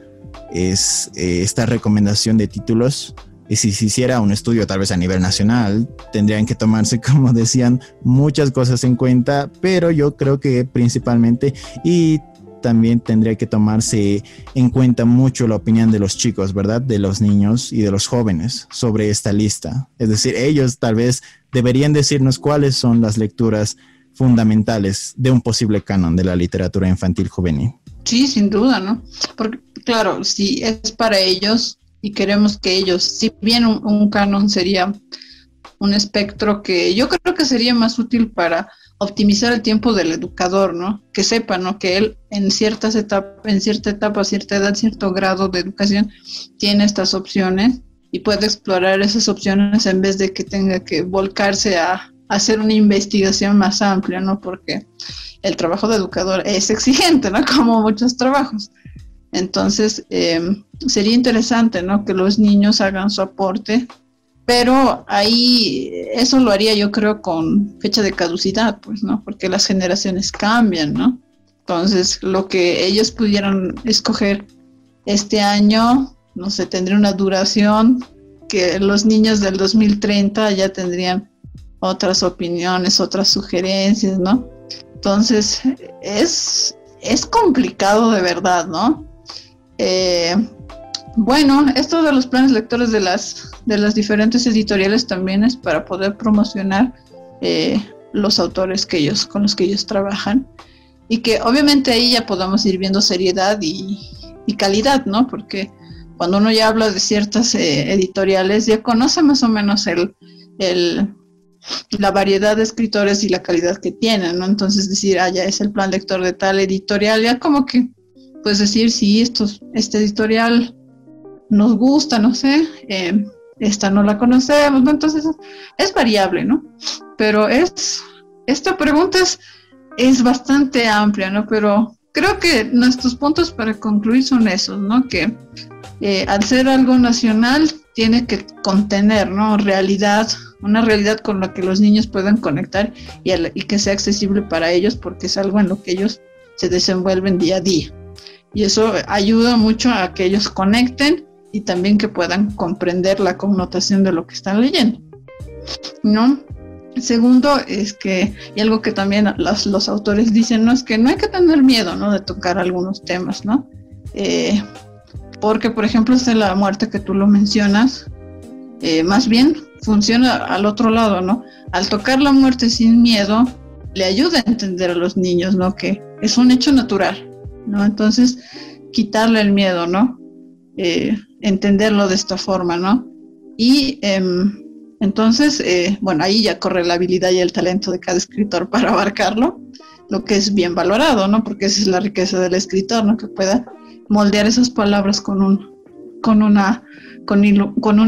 S2: es esta recomendación de títulos. Y si se hiciera un estudio tal vez a nivel nacional, tendrían que tomarse, como decían, muchas cosas en cuenta, pero yo creo que principalmente, y también tendría que tomarse en cuenta mucho la opinión de los chicos, ¿verdad? De los niños y de los jóvenes sobre esta lista. Es decir, ellos tal vez deberían decirnos cuáles son las lecturas fundamentales de un posible canon de la literatura infantil juvenil.
S1: Sí, sin duda, ¿no? Porque, claro, si es para ellos y queremos que ellos, si bien un canon sería un espectro que yo creo que sería más útil para optimizar el tiempo del educador, ¿no? Que sepa, ¿no? Que él en cierta etapa, cierta edad, cierto grado de educación tiene estas opciones y puede explorar esas opciones en vez de que tenga que volcarse a hacer una investigación más amplia, ¿no? Porque el trabajo de educador es exigente, ¿no? Como muchos trabajos. Entonces, sería interesante, ¿no? Que los niños hagan su aporte, pero ahí eso lo haría yo creo con fecha de caducidad, pues, ¿no? Porque las generaciones cambian, ¿no? Entonces, lo que ellos pudieran escoger este año, no sé, tendría una duración que los niños del 2030 ya tendrían otras opiniones, otras sugerencias, ¿no? Entonces, es complicado de verdad, ¿no? Bueno, esto de los planes lectores de las diferentes editoriales también es para poder promocionar los autores con los que ellos trabajan, y que obviamente ahí ya podamos ir viendo seriedad y calidad, ¿no? Porque cuando uno ya habla de ciertas editoriales ya conoce más o menos la variedad de escritores y la calidad que tienen, ¿no? Entonces decir, ya es el plan lector de tal editorial, ya como que pues decir, sí, este editorial nos gusta, no sé, esta no la conocemos, ¿no? Entonces es variable, ¿no? Pero esta pregunta es bastante amplia, ¿no? Pero creo que nuestros puntos para concluir son esos, ¿no? Que al ser algo nacional tiene que contener, ¿no? Una realidad con la que los niños puedan conectar y que sea accesible para ellos, porque es algo en lo que ellos se desenvuelven día a día. Y eso ayuda mucho a que ellos conecten y también que puedan comprender la connotación de lo que están leyendo, ¿no? Segundo, es que, y algo que también los autores dicen, ¿no? Es que no hay que tener miedo, ¿no? De tocar algunos temas, ¿no? Porque, por ejemplo, la muerte que tú lo mencionas, más bien funciona al otro lado, ¿no? Al tocar la muerte sin miedo, le ayuda a entender a los niños, ¿no? Que es un hecho natural, ¿no? Entonces, quitarle el miedo, ¿no? Entenderlo de esta forma, ¿no? Y entonces, bueno, ahí ya corre la habilidad y el talento de cada escritor para abarcarlo, lo que es bien valorado, ¿no? Porque esa es la riqueza del escritor, ¿no? Que pueda moldear esas palabras con un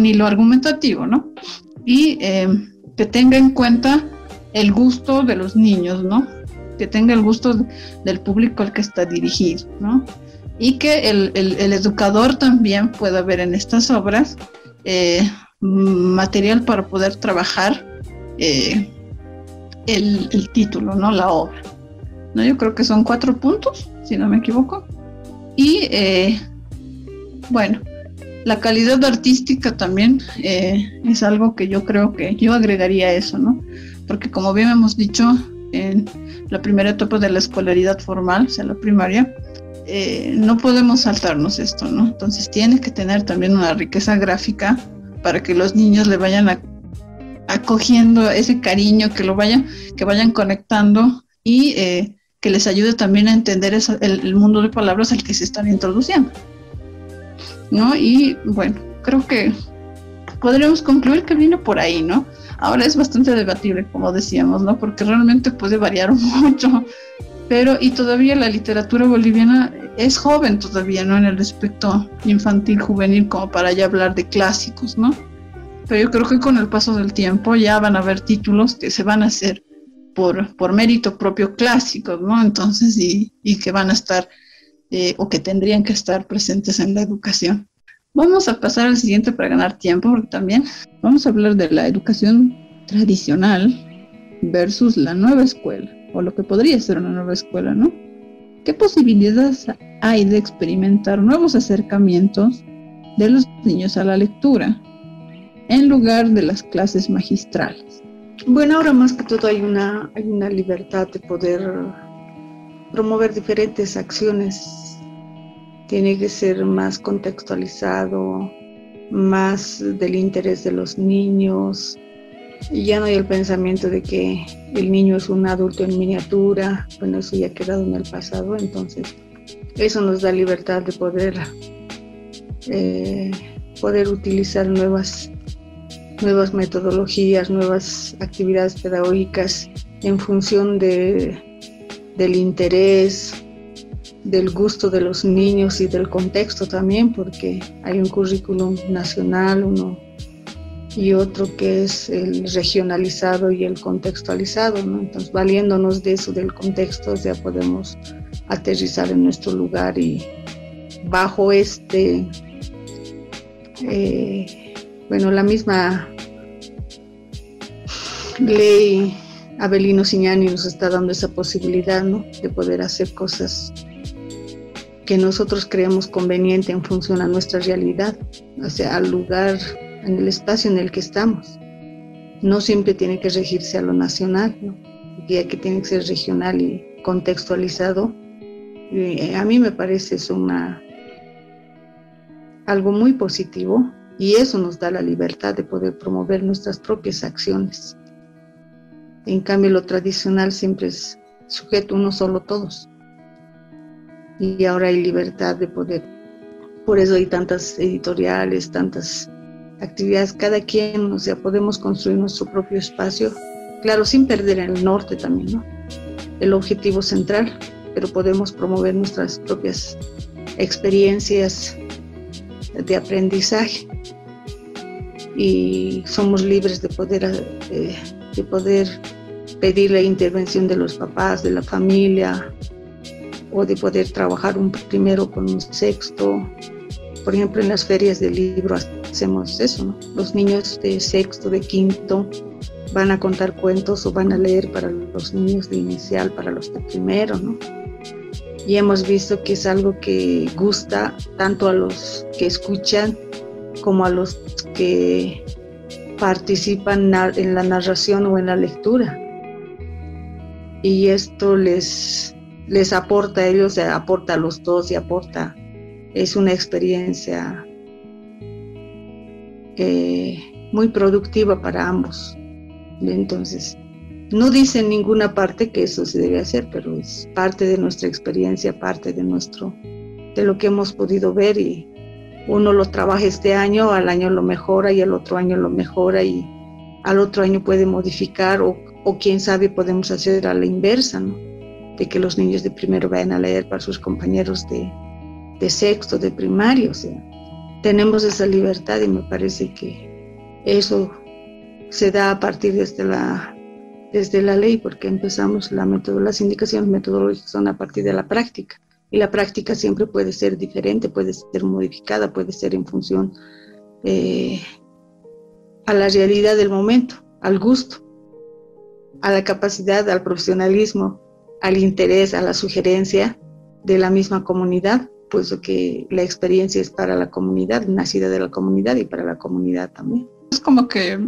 S1: hilo argumentativo, ¿no? Y que tenga en cuenta el gusto de los niños, ¿no? Que tenga el gusto del público al que está dirigido, ¿no? Y que el educador también pueda ver en estas obras material para poder trabajar el título, ¿no? La obra, ¿no? Yo creo que son 4 puntos, si no me equivoco. Y bueno, la calidad artística también es algo que yo creo que yo agregaría a eso, ¿no? Porque como bien hemos dicho, en la primera etapa de la escolaridad formal, o sea, la primaria, no podemos saltarnos esto, ¿no? Entonces tiene que tener también una riqueza gráfica para que los niños le vayan acogiendo ese cariño, que vayan conectando y que les ayude también a entender el mundo de palabras al que se están introduciendo, ¿no? Y bueno, creo que podríamos concluir que viene por ahí, ¿no? Ahora es bastante debatible, como decíamos, ¿no? Porque realmente puede variar mucho, pero y todavía la literatura boliviana es joven todavía, ¿no? En el aspecto infantil, juvenil, como para ya hablar de clásicos, ¿no? Pero yo creo que con el paso del tiempo ya van a haber títulos que se van a hacer por mérito propio clásicos, ¿no? Entonces, y que van a estar, o que tendrían que estar presentes en la educación. Vamos a pasar al siguiente para ganar tiempo, porque también vamos a hablar de la educación tradicional versus la nueva escuela, o lo que podría ser una nueva escuela, ¿no? ¿Qué posibilidades hay de experimentar nuevos acercamientos de los niños a la lectura en lugar de las clases magistrales?
S3: Bueno, ahora más que todo hay una libertad de poder promover diferentes acciones. Tiene que ser más contextualizado, más del interés de los niños. Y ya no hay el pensamiento de que el niño es un adulto en miniatura. Bueno, eso ya ha quedado en el pasado. Entonces, eso nos da libertad de poder utilizar nuevas metodologías, nuevas actividades pedagógicas en función del interés, del gusto de los niños y del contexto también, porque hay un currículum nacional, uno y otro que es el regionalizado y el contextualizado, ¿no? Entonces, valiéndonos de eso, del contexto, ya podemos aterrizar en nuestro lugar y bajo la misma ley Avelino Signani nos está dando esa posibilidad, ¿no? De poder hacer cosas que nosotros creemos conveniente en función a nuestra realidad, o sea, al lugar, en el espacio en el que estamos. No siempre tiene que regirse a lo nacional, ¿no? Ya que tiene que ser regional y contextualizado. A mí me parece eso algo muy positivo, y eso nos da la libertad de poder promover nuestras propias acciones. En cambio, lo tradicional siempre es sujeto uno solo, todos. Y ahora hay libertad de poder. Por eso hay tantas editoriales, tantas actividades, cada quien, o sea, podemos construir nuestro propio espacio, claro, sin perder el norte también, ¿no? El objetivo central, pero podemos promover nuestras propias experiencias de aprendizaje y somos libres de poder pedir la intervención de los papás, de la familia, o de poder trabajar un primero con un sexto. Por ejemplo, en las ferias del libro hacemos eso, ¿no? Los niños de sexto, de quinto, van a contar cuentos o van a leer para los niños de inicial, para los de primero, ¿no? Y hemos visto que es algo que gusta tanto a los que escuchan como a los que participan en la narración o en la lectura. Y esto les aporta a ellos, aporta a los dos y es una experiencia muy productiva para ambos. Entonces, no dice en ninguna parte que eso se debe hacer, pero es parte de nuestra experiencia, parte de lo que hemos podido ver, y uno lo trabaja este año, al año lo mejora y al otro año lo mejora y al otro año puede modificar o quién sabe podemos hacer a la inversa, ¿no? De que los niños de primero vayan a leer para sus compañeros de sexto, de primario. O sea, tenemos esa libertad y me parece que eso se da a partir desde la ley, porque empezamos las indicaciones metodológicas son a partir de la práctica, y la práctica siempre puede ser diferente, puede ser modificada, puede ser en función a la realidad del momento, al gusto, a la capacidad, al profesionalismo, al interés, a la sugerencia de la misma comunidad, puesto que la experiencia es para la comunidad, nacida de la comunidad y para la comunidad también.
S1: Es como que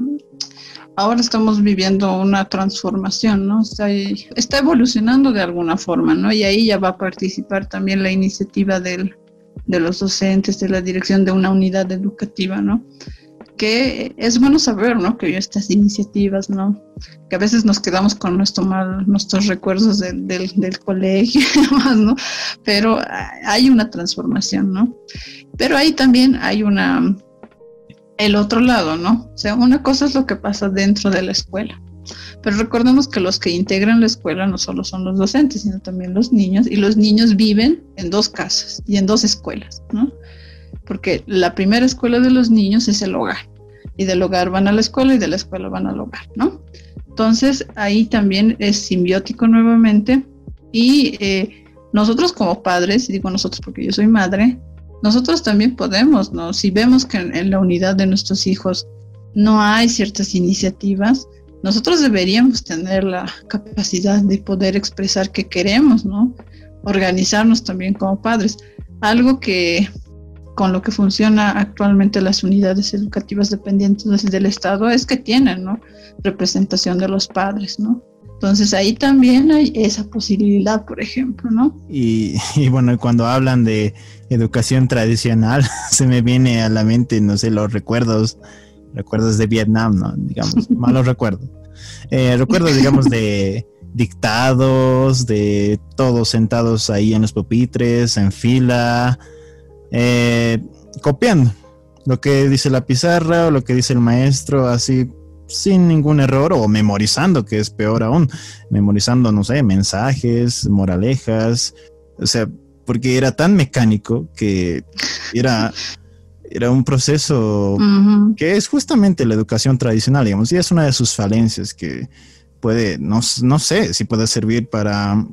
S1: ahora estamos viviendo una transformación, ¿no? Está evolucionando de alguna forma, ¿no? Y ahí ya va a participar también la iniciativa de los docentes, de la dirección de una unidad educativa, ¿no? Que es bueno saber, ¿no? Que hay estas iniciativas, ¿no? Que a veces nos quedamos con nuestros recuerdos del colegio, ¿no? Pero hay una transformación, ¿no? Pero ahí también hay el otro lado, ¿no? O sea, una cosa es lo que pasa dentro de la escuela, pero recordemos que los que integran la escuela no solo son los docentes, sino también los niños, y los niños viven en 2 casas y en 2 escuelas, ¿no? Porque la primera escuela de los niños es el hogar, y del hogar van a la escuela y de la escuela van al hogar, ¿no? Entonces, ahí también es simbiótico nuevamente, y nosotros como padres, y digo nosotros porque yo soy madre, nosotros también podemos, ¿no? Si vemos que en la unidad de nuestros hijos no hay ciertas iniciativas, nosotros deberíamos tener la capacidad de poder expresar que queremos, ¿no? Organizarnos también como padres. Algo que con lo que funciona actualmente las unidades educativas dependientes del Estado es que tienen, ¿no? Representación de los padres, ¿no? Entonces ahí también hay esa posibilidad, por ejemplo, ¿no?
S2: Y bueno, cuando hablan de educación tradicional, se me viene a la mente, no sé, los recuerdos de Vietnam, ¿no? Digamos, malos recuerdos. Recuerdos, digamos, de dictados, de todos sentados ahí en los pupitres, en fila, copiando lo que dice la pizarra o lo que dice el maestro, así sin ningún error, o memorizando, que es peor aún, memorizando, no sé, mensajes, moralejas, o sea, porque era tan mecánico que era un proceso que es justamente la educación tradicional, digamos, y es una de sus falencias que puede, no sé si puede servir para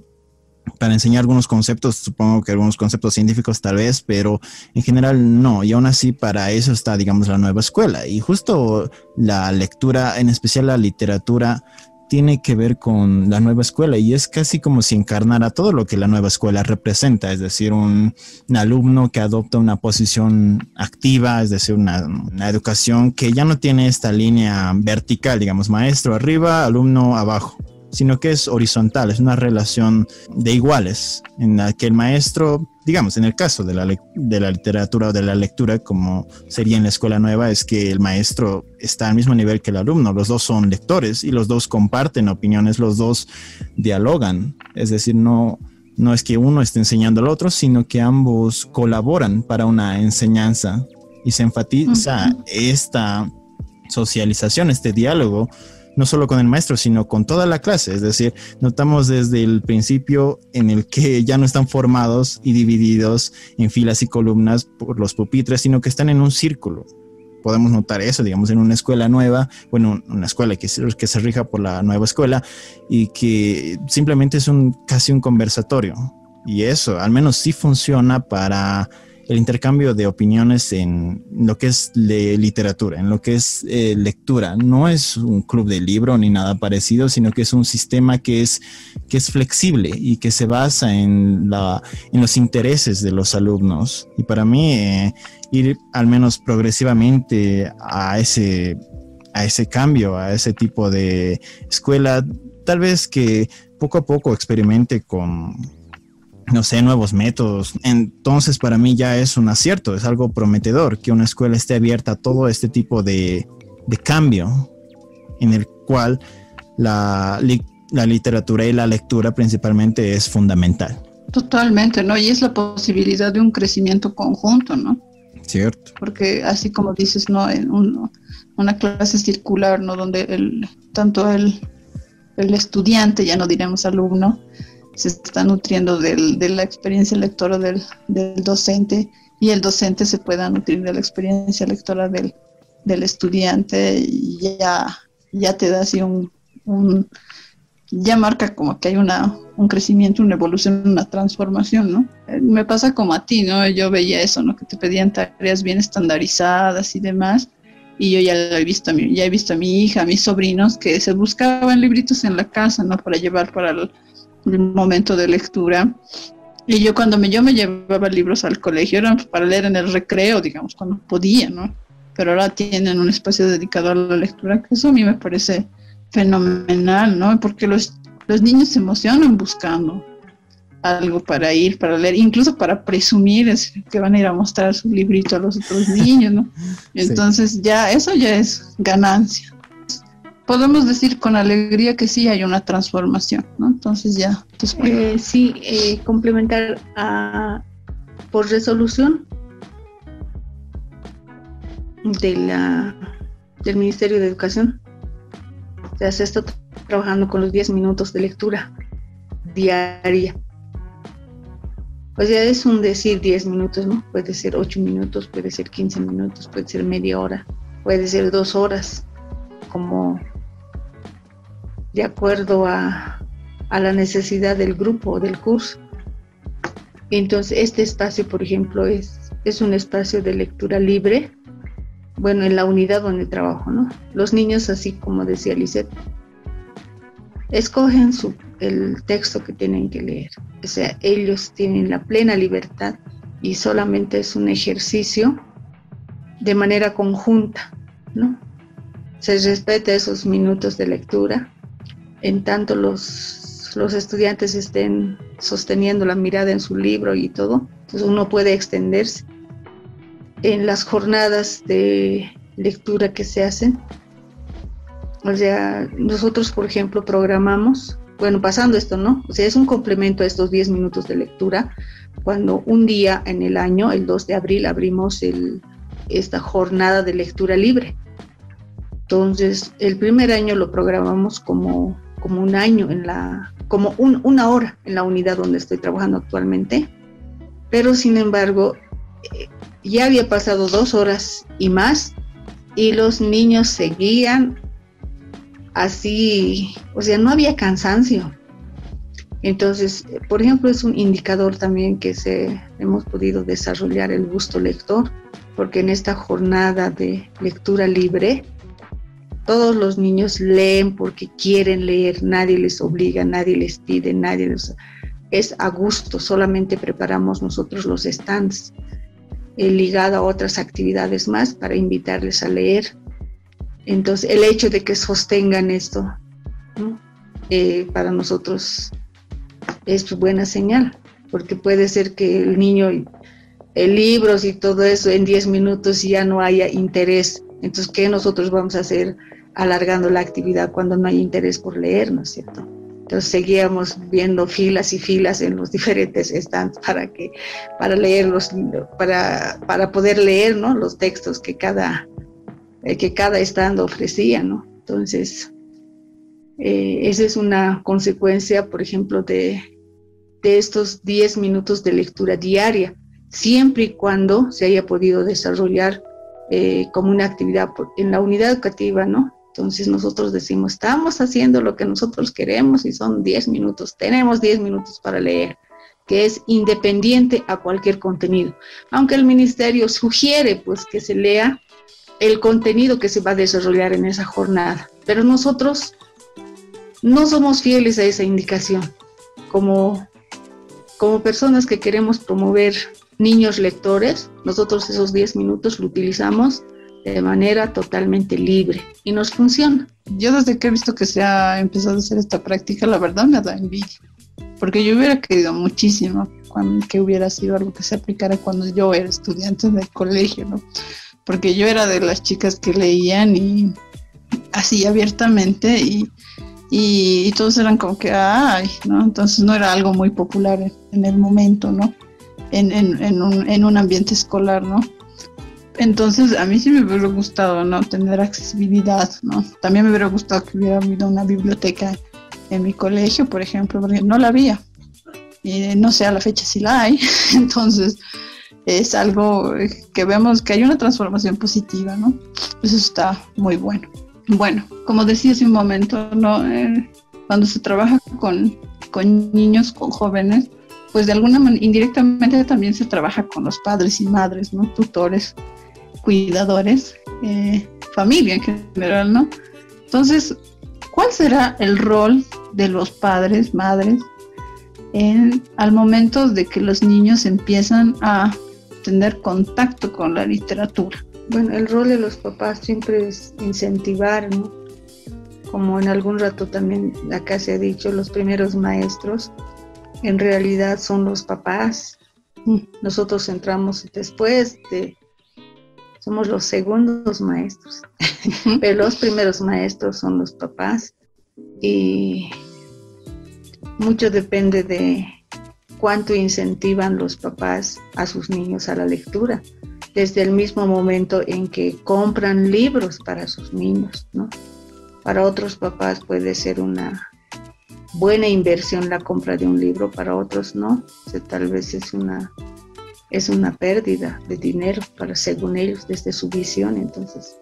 S2: enseñar algunos conceptos, supongo que algunos conceptos científicos tal vez, pero en general no, y aún así para eso está, digamos, la nueva escuela, y justo la lectura, en especial la literatura, tiene que ver con la nueva escuela, y es casi como si encarnara todo lo que la nueva escuela representa, es decir, un alumno que adopta una posición activa, es decir, una educación que ya no tiene esta línea vertical, digamos, maestro arriba, alumno abajo, sino que es horizontal, es una relación de iguales, en la que el maestro, digamos, en el caso de la literatura o de la lectura, como sería en la escuela nueva, es que el maestro está al mismo nivel que el alumno, los dos son lectores y los dos comparten opiniones, los dos dialogan, es decir, no es que uno esté enseñando al otro, sino que ambos colaboran para una enseñanza, y se enfatiza esta socialización, este diálogo, no solo con el maestro, sino con toda la clase. Es decir, notamos desde el principio en el que ya no están formados y divididos en filas y columnas por los pupitres, sino que están en un círculo. Podemos notar eso, digamos, en una escuela nueva, bueno, una escuela que se rija por la nueva escuela, y que simplemente es casi un conversatorio. Y eso, al menos sí funciona para el intercambio de opiniones en lo que es literatura, en lo que es lectura. No es un club de libro ni nada parecido, sino que es un sistema que es flexible y que se basa en los intereses de los alumnos. Y para mí, ir al menos progresivamente a ese cambio, a ese tipo de escuela, tal vez que poco a poco experimente con, no sé, nuevos métodos. Entonces para mí ya es un acierto, es algo prometedor que una escuela esté abierta a todo este tipo de cambio, en el cual la literatura y la lectura principalmente es fundamental.
S1: Totalmente, ¿no? Y es la posibilidad de un crecimiento conjunto, ¿no?
S2: Cierto.
S1: Porque así como dices, ¿no? En una clase circular, ¿no? Donde tanto el estudiante, ya no diremos alumno, se está nutriendo de la experiencia lectora del docente, y el docente se pueda nutrir de la experiencia lectora del estudiante, y ya te da así ya marca como que hay un crecimiento, una evolución, una transformación, ¿no? Me pasa como a ti, ¿no? Yo veía eso, ¿no? Que te pedían tareas bien estandarizadas y demás, y yo ya he visto a mi hija, a mis sobrinos, que se buscaban libritos en la casa, ¿no? Para llevar para el momento de lectura. Y yo cuando yo me llevaba libros al colegio eran para leer en el recreo, digamos, cuando podía, ¿no? Pero ahora tienen un espacio dedicado a la lectura, que eso a mí me parece fenomenal, ¿no? Porque los niños se emocionan buscando algo para leer, incluso para presumir que van a ir a mostrar su librito a los otros niños, ¿no? Entonces sí. Eso ya es ganancia. Podemos decir con alegría que sí hay una transformación, ¿no? Entonces
S3: complementar por resolución del Ministerio de Educación. O sea, se está trabajando con los 10 minutos de lectura diaria. O sea, es un decir 10 minutos, ¿no? Puede ser 8 minutos, puede ser 15 minutos, puede ser media hora, puede ser 2 horas, como de acuerdo a la necesidad del grupo o del curso. Entonces, este espacio, por ejemplo, es un espacio de lectura libre. Bueno, en la unidad donde trabajo, ¿no? Los niños, así como decía Lisette, escogen el texto que tienen que leer. O sea, ellos tienen la plena libertad y solamente es un ejercicio de manera conjunta, ¿no? Se respeta esos minutos de lectura, en tanto los estudiantes estén sosteniendo la mirada en su libro y todo, entonces uno puede extenderse. En las jornadas de lectura que se hacen, o sea, nosotros, por ejemplo, programamos, pasando esto, ¿no? O sea, es un complemento a estos 10 minutos de lectura, cuando un día en el año, el 2 de abril, abrimos esta jornada de lectura libre. Entonces, el primer año lo programamos como un año, una hora en la unidad donde estoy trabajando actualmente, pero sin embargo, ya había pasado 2 horas y más, y los niños seguían así, o sea, no había cansancio. Entonces, por ejemplo, es un indicador también que hemos podido desarrollar el gusto lector, porque en esta jornada de lectura libre, todos los niños leen porque quieren leer, nadie les obliga, nadie les pide, es a gusto, solamente preparamos nosotros los stands ligado a otras actividades más para invitarles a leer. Entonces, el hecho de que sostengan esto, ¿no? Para nosotros es buena señal, porque puede ser que el niño, libros y todo eso en 10 minutos ya no haya interés. Entonces, ¿qué nosotros vamos a hacer alargando la actividad cuando no hay interés por leer, ¿no es cierto? Entonces seguíamos viendo filas y filas en los diferentes stands para leerlos, para poder leer, ¿no? Los textos que cada stand ofrecía, ¿no? Entonces, esa es una consecuencia, por ejemplo, de estos 10 minutos de lectura diaria, siempre y cuando se haya podido desarrollar como una actividad en la unidad educativa, ¿no? Entonces nosotros decimos, estamos haciendo lo que nosotros queremos y son 10 minutos, tenemos 10 minutos para leer, que es independiente a cualquier contenido, aunque el ministerio sugiere pues que se lea el contenido que se va a desarrollar en esa jornada, pero nosotros no somos fieles a esa indicación. Como personas que queremos promover niños lectores, nosotros esos 10 minutos lo utilizamos de manera totalmente libre y nos funciona.
S1: Yo desde que he visto que se ha empezado a hacer esta práctica, la verdad me da envidia, porque yo hubiera querido muchísimo que hubiera sido algo que se aplicara cuando yo era estudiante del colegio, ¿no? Porque yo era de las chicas que leían y así abiertamente y todos eran como que, ay, ¿no? Entonces no era algo muy popular en el momento, ¿no? En un ambiente escolar, ¿no? Entonces a mí sí me hubiera gustado, ¿no? Tener accesibilidad, ¿no? También me hubiera gustado que hubiera habido una biblioteca en mi colegio, por ejemplo, porque no la había. Y no sé, a la fecha sí la hay. Entonces es algo que vemos que hay una transformación positiva, ¿no? Eso está muy bueno. Bueno, como decía hace un momento, ¿no? Cuando se trabaja con niños, con jóvenes, pues de alguna manera, indirectamente también se trabaja con los padres y madres, ¿no? Tutores, cuidadores, familia en general, ¿no? Entonces, ¿cuál será el rol de los padres, madres, al momento de que los niños empiezan a tener contacto con la literatura?
S3: Bueno, el rol de los papás siempre es incentivar, ¿no? Como en algún rato también acá se ha dicho, los primeros maestros en realidad son los papás. Nosotros entramos después somos los segundos maestros, pero los primeros maestros son los papás y mucho depende de cuánto incentivan los papás a sus niños a la lectura, desde el mismo momento en que compran libros para sus niños, ¿no? Para otros papás puede ser una buena inversión la compra de un libro, para otros no, tal vez es una pérdida de dinero según ellos, desde su visión. Entonces,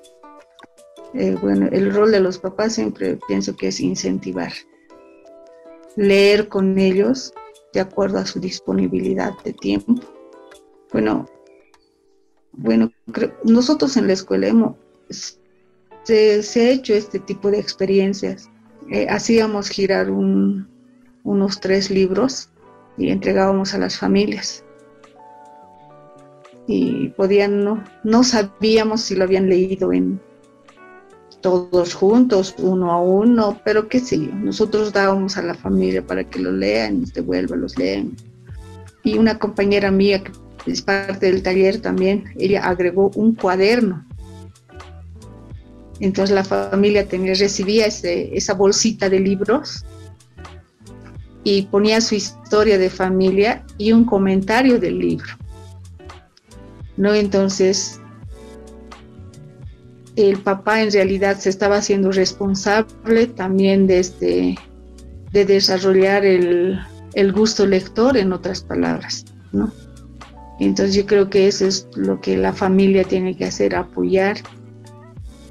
S3: bueno, el rol de los papás siempre pienso que es incentivar, leer con ellos de acuerdo a su disponibilidad de tiempo. Bueno, nosotros en la escuela se ha hecho este tipo de experiencias. Hacíamos girar unos 3 libros y entregábamos a las familias. Y no sabíamos si lo habían leído todos juntos, uno a uno, pero qué sé yo, nosotros dábamos a la familia para que lo lean, nos devuelvan, los lean. Y una compañera mía que es parte del taller también, ella agregó un cuaderno. Entonces la familia recibía esa bolsita de libros y ponía su historia de familia y un comentario del libro, ¿no? Entonces el papá en realidad se estaba haciendo responsable también de desarrollar el gusto lector, en otras palabras, ¿no? Entonces yo creo que eso es lo que la familia tiene que hacer, apoyar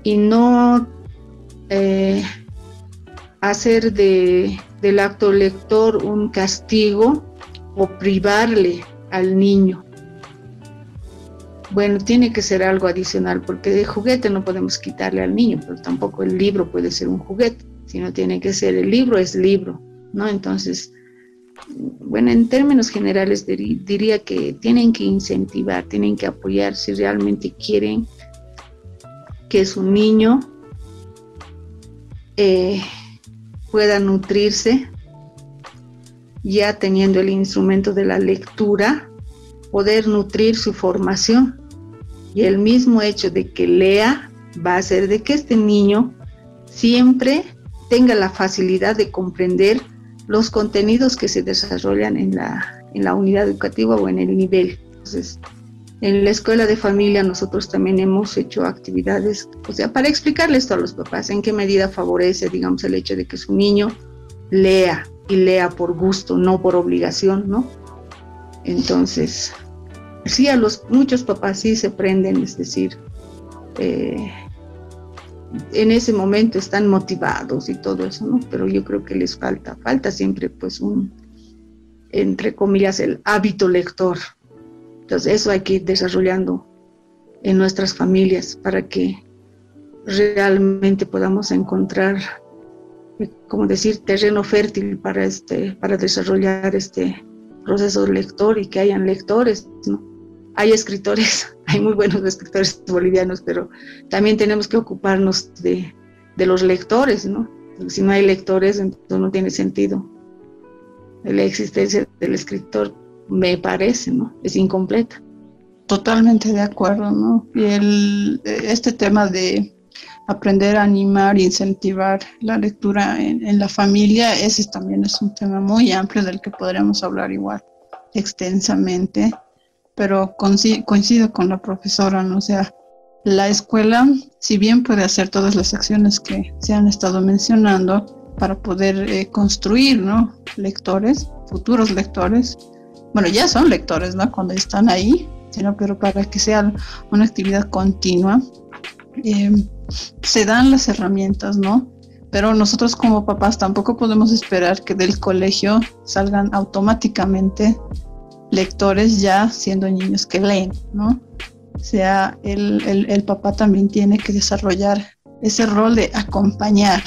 S3: y no hacer del acto lector un castigo o privarle al niño. Bueno, tiene que ser algo adicional, porque de juguete no podemos quitarle al niño, pero tampoco el libro puede ser un juguete, sino tiene que ser, el libro es libro, ¿no? Entonces, bueno, en términos generales diría que tienen que incentivar, tienen que apoyar si realmente quieren que su niño pueda nutrirse, ya teniendo el instrumento de la lectura, poder nutrir su formación. Y el mismo hecho de que lea va a hacer de que este niño siempre tenga la facilidad de comprender los contenidos que se desarrollan en la unidad educativa o en el nivel. Entonces, en la escuela de familia nosotros también hemos hecho actividades, o sea, para explicarle esto a los papás, en qué medida favorece, digamos, el hecho de que su niño lea y lea por gusto, no por obligación, ¿no? Entonces, sí, muchos papás sí se prenden, es decir, en ese momento están motivados y todo eso, ¿no? Pero yo creo que les falta siempre pues entre comillas, el hábito lector. Entonces eso hay que ir desarrollando en nuestras familias para que realmente podamos encontrar, como decir, terreno fértil para desarrollar este proceso lector y que hayan lectores, ¿no? Hay escritores, hay muy buenos escritores bolivianos, pero también tenemos que ocuparnos de los lectores, ¿no? Porque si no hay lectores, entonces no tiene sentido. La existencia del escritor, me parece, ¿no? Es incompleta.
S1: Totalmente de acuerdo, ¿no? Y este tema de aprender a animar e incentivar la lectura en la familia, ese también es un tema muy amplio del que podríamos hablar igual extensamente, pero coincido con la profesora, ¿no? O sea, la escuela, si bien puede hacer todas las acciones que se han estado mencionando para poder construir, ¿no? Lectores, futuros lectores, bueno, ya son lectores, ¿no? Cuando están ahí, sino pero para que sea una actividad continua, se dan las herramientas, ¿no? Pero nosotros como papás tampoco podemos esperar que del colegio salgan automáticamente lectores ya siendo niños que leen, ¿no? O sea, el papá también tiene que desarrollar ese rol de acompañar,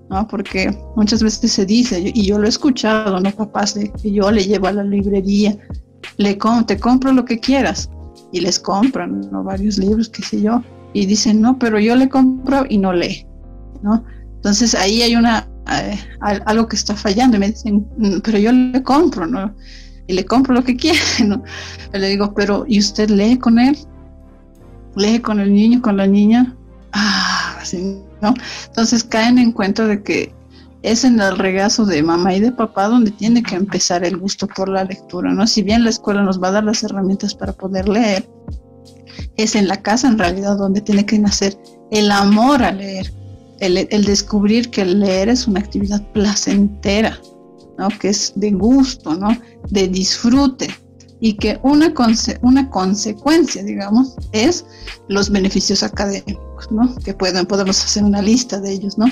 S1: ¿no? Porque muchas veces se dice, y yo lo he escuchado, ¿no? Papás que yo le llevo a la librería, te compro lo que quieras, y les compran, ¿no? Varios libros, qué sé yo, y dicen, no, pero yo le compro y no lee, ¿no? Entonces ahí hay algo que está fallando, y me dicen, pero yo le compro, ¿no? Y le compro lo que quiere, ¿no? Y le digo, pero ¿y usted lee con él? ¿Lee con el niño, con la niña? Así, ¿no? Entonces caen en cuenta de que es en el regazo de mamá y de papá donde tiene que empezar el gusto por la lectura, ¿no? Si bien la escuela nos va a dar las herramientas para poder leer, es en la casa en realidad donde tiene que nacer el amor a leer, el descubrir que leer es una actividad placentera, ¿no? Que es de gusto, ¿no? De disfrute, y que una consecuencia, digamos, es los beneficios académicos, ¿no? Que podemos hacer una lista de ellos, ¿no?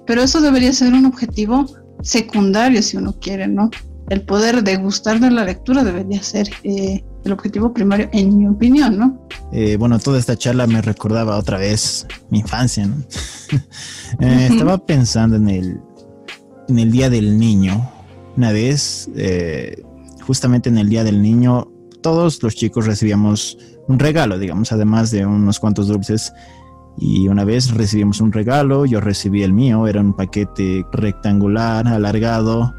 S1: Pero eso debería ser un objetivo secundario si uno quiere, ¿no? El poder degustar de la lectura debería ser el objetivo primario, en mi opinión, ¿no?
S2: Bueno, toda esta charla me recordaba otra vez mi infancia, ¿no? Estaba pensando en el Día del Niño. Una vez, justamente en el Día del Niño, todos los chicos recibíamos un regalo, digamos, además de unos cuantos dulces. Y una vez recibimos un regalo, yo recibí el mío, era un paquete rectangular, alargado,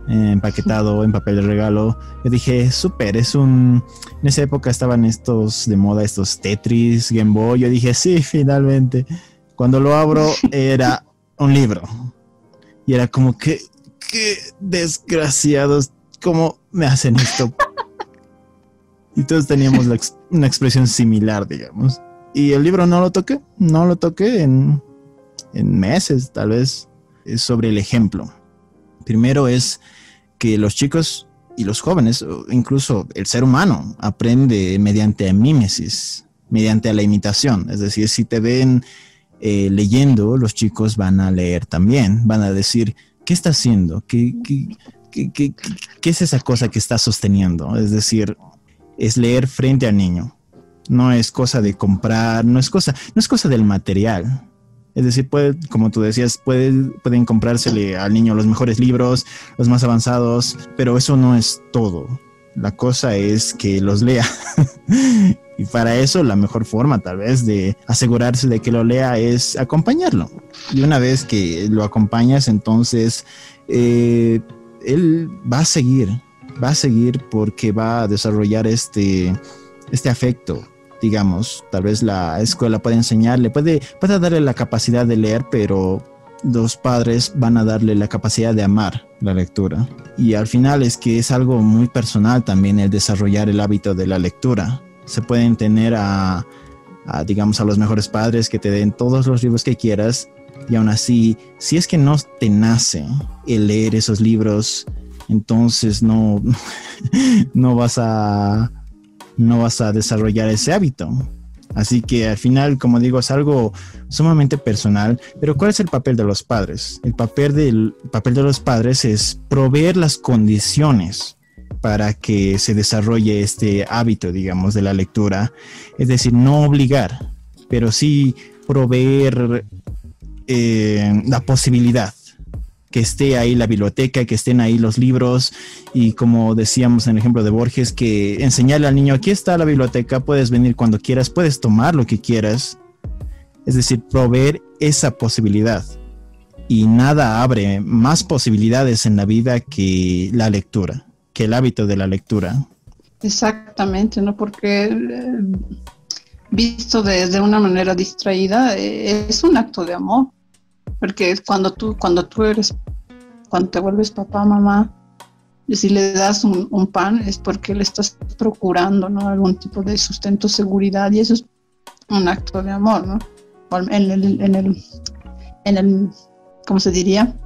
S2: empaquetado en papel de regalo. Yo dije, súper, en esa época estaban estos de moda, estos Tetris, Game Boy. Yo dije, sí, finalmente. Cuando lo abro, era un libro. Y era como que, qué desgraciados, ¿cómo me hacen esto? Y todos teníamos una expresión similar, digamos. Y el libro no lo toqué en meses, tal vez. Es sobre el ejemplo. Primero es que los chicos y los jóvenes, incluso el ser humano, aprende mediante mímesis, mediante la imitación. Es decir, si te ven leyendo, los chicos van a leer también. Van a decir, ¿qué está haciendo? ¿Qué es esa cosa que está sosteniendo? Es decir, es leer frente al niño. No es cosa de comprar, no es cosa del material. Es decir, como tú decías, pueden comprársele al niño los mejores libros, los más avanzados, pero eso no es todo. La cosa es que los lea. Y para eso la mejor forma tal vez de asegurarse de que lo lea es acompañarlo. Y una vez que lo acompañas, entonces él va a seguir porque va a desarrollar este afecto. Digamos, tal vez la escuela puede enseñarle, puede darle la capacidad de leer, pero los padres van a darle la capacidad de amar la lectura. Y al final es que es algo muy personal también el desarrollar el hábito de la lectura. Se pueden tener digamos, a los mejores padres que te den todos los libros que quieras, y aún así, si es que no te nace el leer esos libros, entonces no vas a desarrollar ese hábito. Así que al final, como digo, es algo sumamente personal. Pero ¿cuál es el papel de los padres? El papel de los padres es proveer las condiciones para que se desarrolle este hábito, digamos, de la lectura. Es decir, no obligar, pero sí proveer la posibilidad que esté ahí la biblioteca, que estén ahí los libros, y como decíamos en el ejemplo de Borges, que enseñarle al niño, aquí está la biblioteca, puedes venir cuando quieras, puedes tomar lo que quieras. Es decir, proveer esa posibilidad. Y nada abre más posibilidades en la vida que la lectura, que el hábito de la lectura.
S1: Exactamente, ¿no? Porque visto desde una manera distraída, es un acto de amor. Porque cuando te vuelves papá, mamá, y si le das un pan es porque le estás procurando, ¿no?, algún tipo de sustento, seguridad, y eso es un acto de amor, ¿no? En el ¿cómo se diría?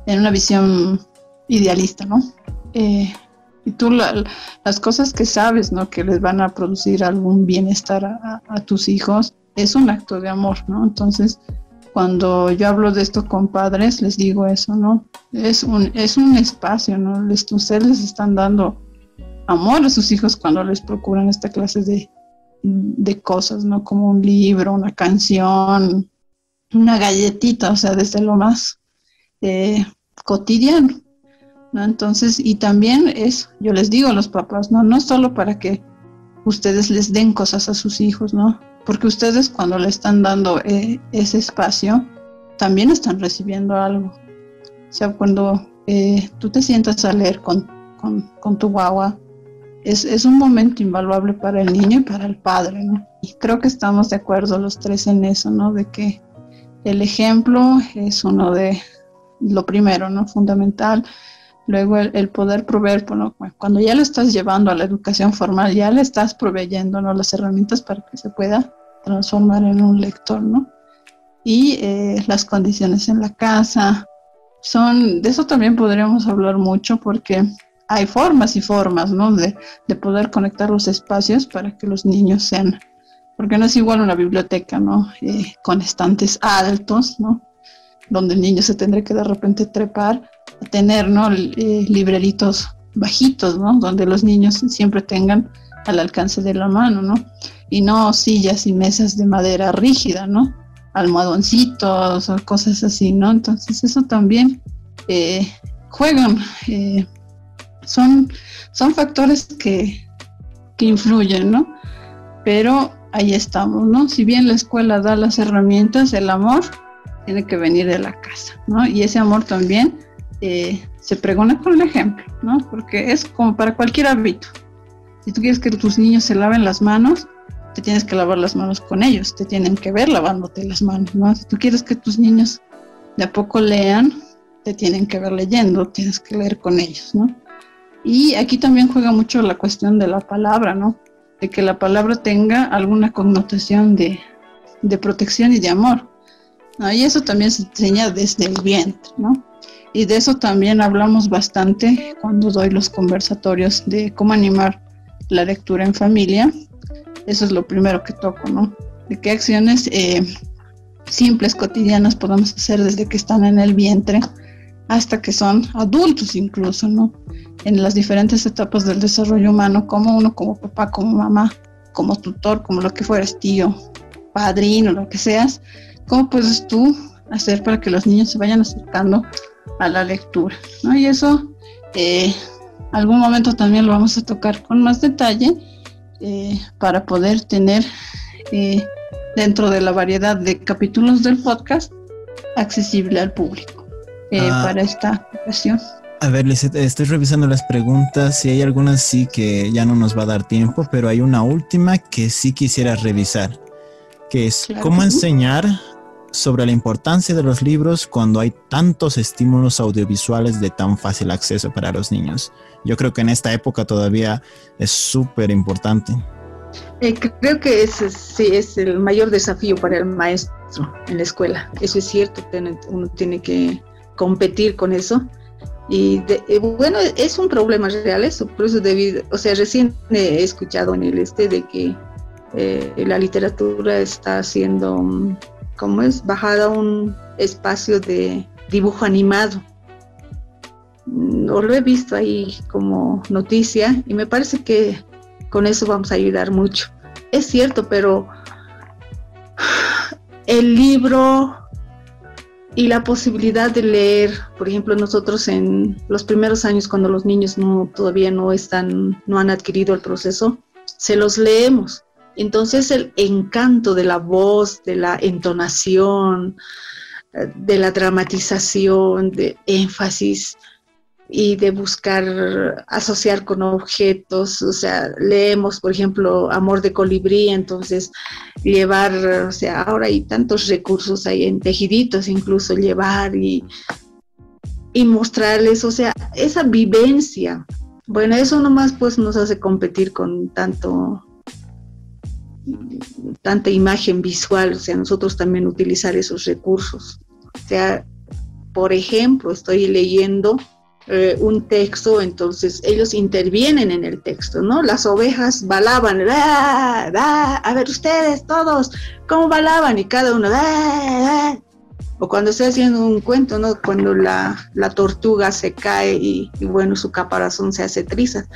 S1: En una visión idealista, ¿no? Y tú las cosas que sabes, ¿no?, que les van a producir algún bienestar a tus hijos, es un acto de amor, ¿no? Entonces, cuando yo hablo de esto con padres, les digo eso, ¿no? Es un espacio, ¿no? Ustedes les están dando amor a sus hijos cuando les procuran esta clase de cosas, ¿no? Como un libro, una canción, una galletita, o sea, desde lo más cotidiano, ¿no? Entonces, y también yo les digo a los papás, ¿no? No solo para que ustedes les den cosas a sus hijos, ¿no? Porque ustedes, cuando le están dando ese espacio, también están recibiendo algo. O sea, cuando tú te sientas a leer con tu guagua, es un momento invaluable para el niño y para el padre, ¿no? Y creo que estamos de acuerdo los tres en eso, ¿no? De que el ejemplo es uno de lo primero, ¿no? Fundamental. Luego el poder proveer, bueno, cuando ya lo estás llevando a la educación formal, ya le estás proveyendo, ¿no?, las herramientas para que se pueda transformar en un lector, ¿no? Y las condiciones en la casa, de eso también podríamos hablar mucho, porque hay formas y formas, ¿no?, de poder conectar los espacios para que los niños sean, porque no es igual una biblioteca, ¿no?, con estantes altos, ¿no?, donde el niño se tendrá que de repente trepar, a tener, ¿no?, libreritos bajitos, ¿no?, donde los niños siempre tengan al alcance de la mano, ¿no? Y no sillas y mesas de madera rígida, ¿no?, almohadoncitos o cosas así, ¿no? Entonces eso también juegan, son factores que influyen, ¿no? Pero ahí estamos, ¿no? Si bien la escuela da las herramientas, el amor tiene que venir de la casa, ¿no? Y ese amor también se pregona con el ejemplo, ¿no? Porque es como para cualquier hábito. Si tú quieres que tus niños se laven las manos, te tienes que lavar las manos con ellos, te tienen que ver lavándote las manos, ¿no? Si tú quieres que tus niños de a poco lean, te tienen que ver leyendo, tienes que leer con ellos, ¿no? Y aquí también juega mucho la cuestión de la palabra, ¿no? De que la palabra tenga alguna connotación de protección y de amor, ¿no? Y eso también se enseña desde el vientre, ¿no? Y de eso también hablamos bastante cuando doy los conversatorios de cómo animar la lectura en familia. Eso es lo primero que toco, ¿no? De qué acciones simples, cotidianas podemos hacer desde que están en el vientre hasta que son adultos incluso, ¿no? En las diferentes etapas del desarrollo humano, como uno, como papá, como mamá, como tutor, como lo que fueras, tío, padrino, lo que seas, ¿cómo puedes tú hacer para que los niños se vayan acercando a la lectura, ¿no? Y eso algún momento también lo vamos a tocar con más detalle para poder tener dentro de la variedad de capítulos del podcast accesible al público para esta ocasión.
S2: A ver, Lizeth, estoy revisando las preguntas y hay algunas sí que ya no nos va a dar tiempo, pero hay una última que sí quisiera revisar, que es claro, ¿cómo enseñar sobre la importancia de los libros cuando hay tantos estímulos audiovisuales de tan fácil acceso para los niños? Yo creo que en esta época todavía es súper importante.
S3: Creo que ese sí es el mayor desafío para el maestro en la escuela. Eso es cierto, uno tiene que competir con eso. Y bueno, es un problema real eso, por eso recién he escuchado en el de que la literatura está siendo, bajada a un espacio de dibujo animado. Lo he visto ahí como noticia y me parece que con eso vamos a ayudar mucho. Es cierto, pero el libro y la posibilidad de leer, por ejemplo, nosotros en los primeros años, cuando los niños todavía no han adquirido el proceso, se los leemos. Entonces el encanto de la voz, de la entonación, de la dramatización, de énfasis y de buscar asociar con objetos, o sea, leemos, por ejemplo, Amor de colibrí, entonces llevar, o sea, ahora hay tantos recursos ahí en tejiditos, incluso llevar y mostrarles, o sea, esa vivencia. Bueno, eso nomás pues nos hace competir con tanta imagen visual, o sea, nosotros también utilizar esos recursos. O sea, por ejemplo, estoy leyendo un texto, entonces ellos intervienen en el texto, ¿no? Las ovejas balaban, a ver ustedes todos, ¿cómo balaban? Y cada uno, o cuando estoy haciendo un cuento, ¿no? Cuando la tortuga se cae y bueno, su caparazón se hace trizas.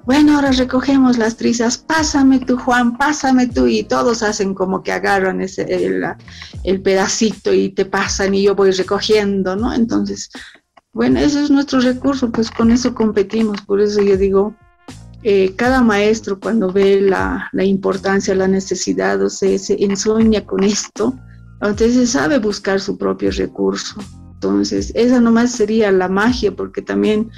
S3: Bueno, ahora recogemos las trizas, pásame tú, Juan, pásame tú, y todos hacen como que agarran el pedacito y te pasan y yo voy recogiendo, ¿no? Entonces, bueno, ese es nuestro recurso, pues con eso competimos. Por eso yo digo, cada maestro cuando ve la importancia, la necesidad, o sea, se ensueña con esto, entonces sabe buscar su propio recurso. Entonces, esa nomás sería la magia, porque también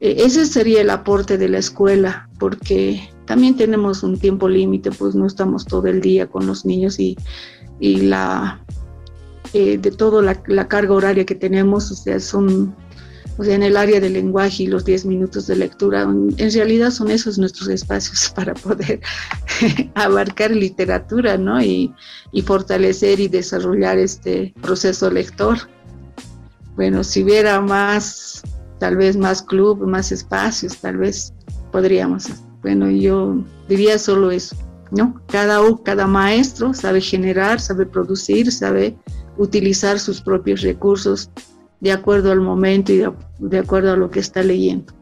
S3: ese sería el aporte de la escuela, porque también tenemos un tiempo límite, pues no estamos todo el día con los niños y de toda la carga horaria que tenemos, o sea, en el área del lenguaje y los 10 minutos de lectura, en realidad son esos nuestros espacios para poder abarcar literatura, ¿no? Y fortalecer y desarrollar este proceso lector. Bueno, si hubiera tal vez más club, más espacios, tal vez podríamos. Bueno, yo diría solo eso, ¿no? Cada maestro sabe generar, sabe producir, sabe utilizar sus propios recursos de acuerdo al momento y de acuerdo a lo que está leyendo.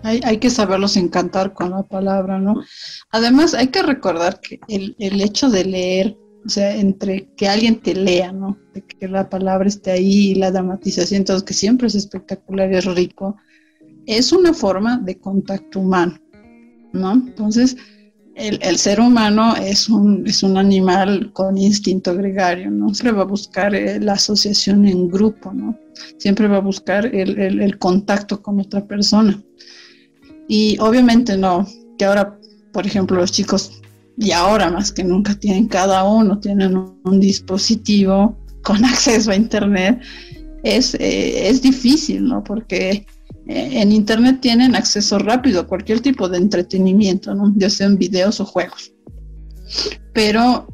S1: Hay que saberlos encantar con la palabra, ¿no? Además, hay que recordar que el hecho de leer, o sea, entre que alguien te lea, ¿no? De que la palabra esté ahí, la dramatización, todo, que siempre es espectacular y es rico, es una forma de contacto humano, ¿no? Entonces, el ser humano es un animal con instinto gregario, ¿no? Siempre va a buscar la asociación en grupo, ¿no? Siempre va a buscar el contacto con otra persona. Y obviamente no, que ahora, por ejemplo, los chicos, y ahora más que nunca, cada uno tienen un dispositivo con acceso a internet. Es difícil, ¿no? Porque en internet tienen acceso rápido a cualquier tipo de entretenimiento, ¿no? Ya sean videos o juegos. Pero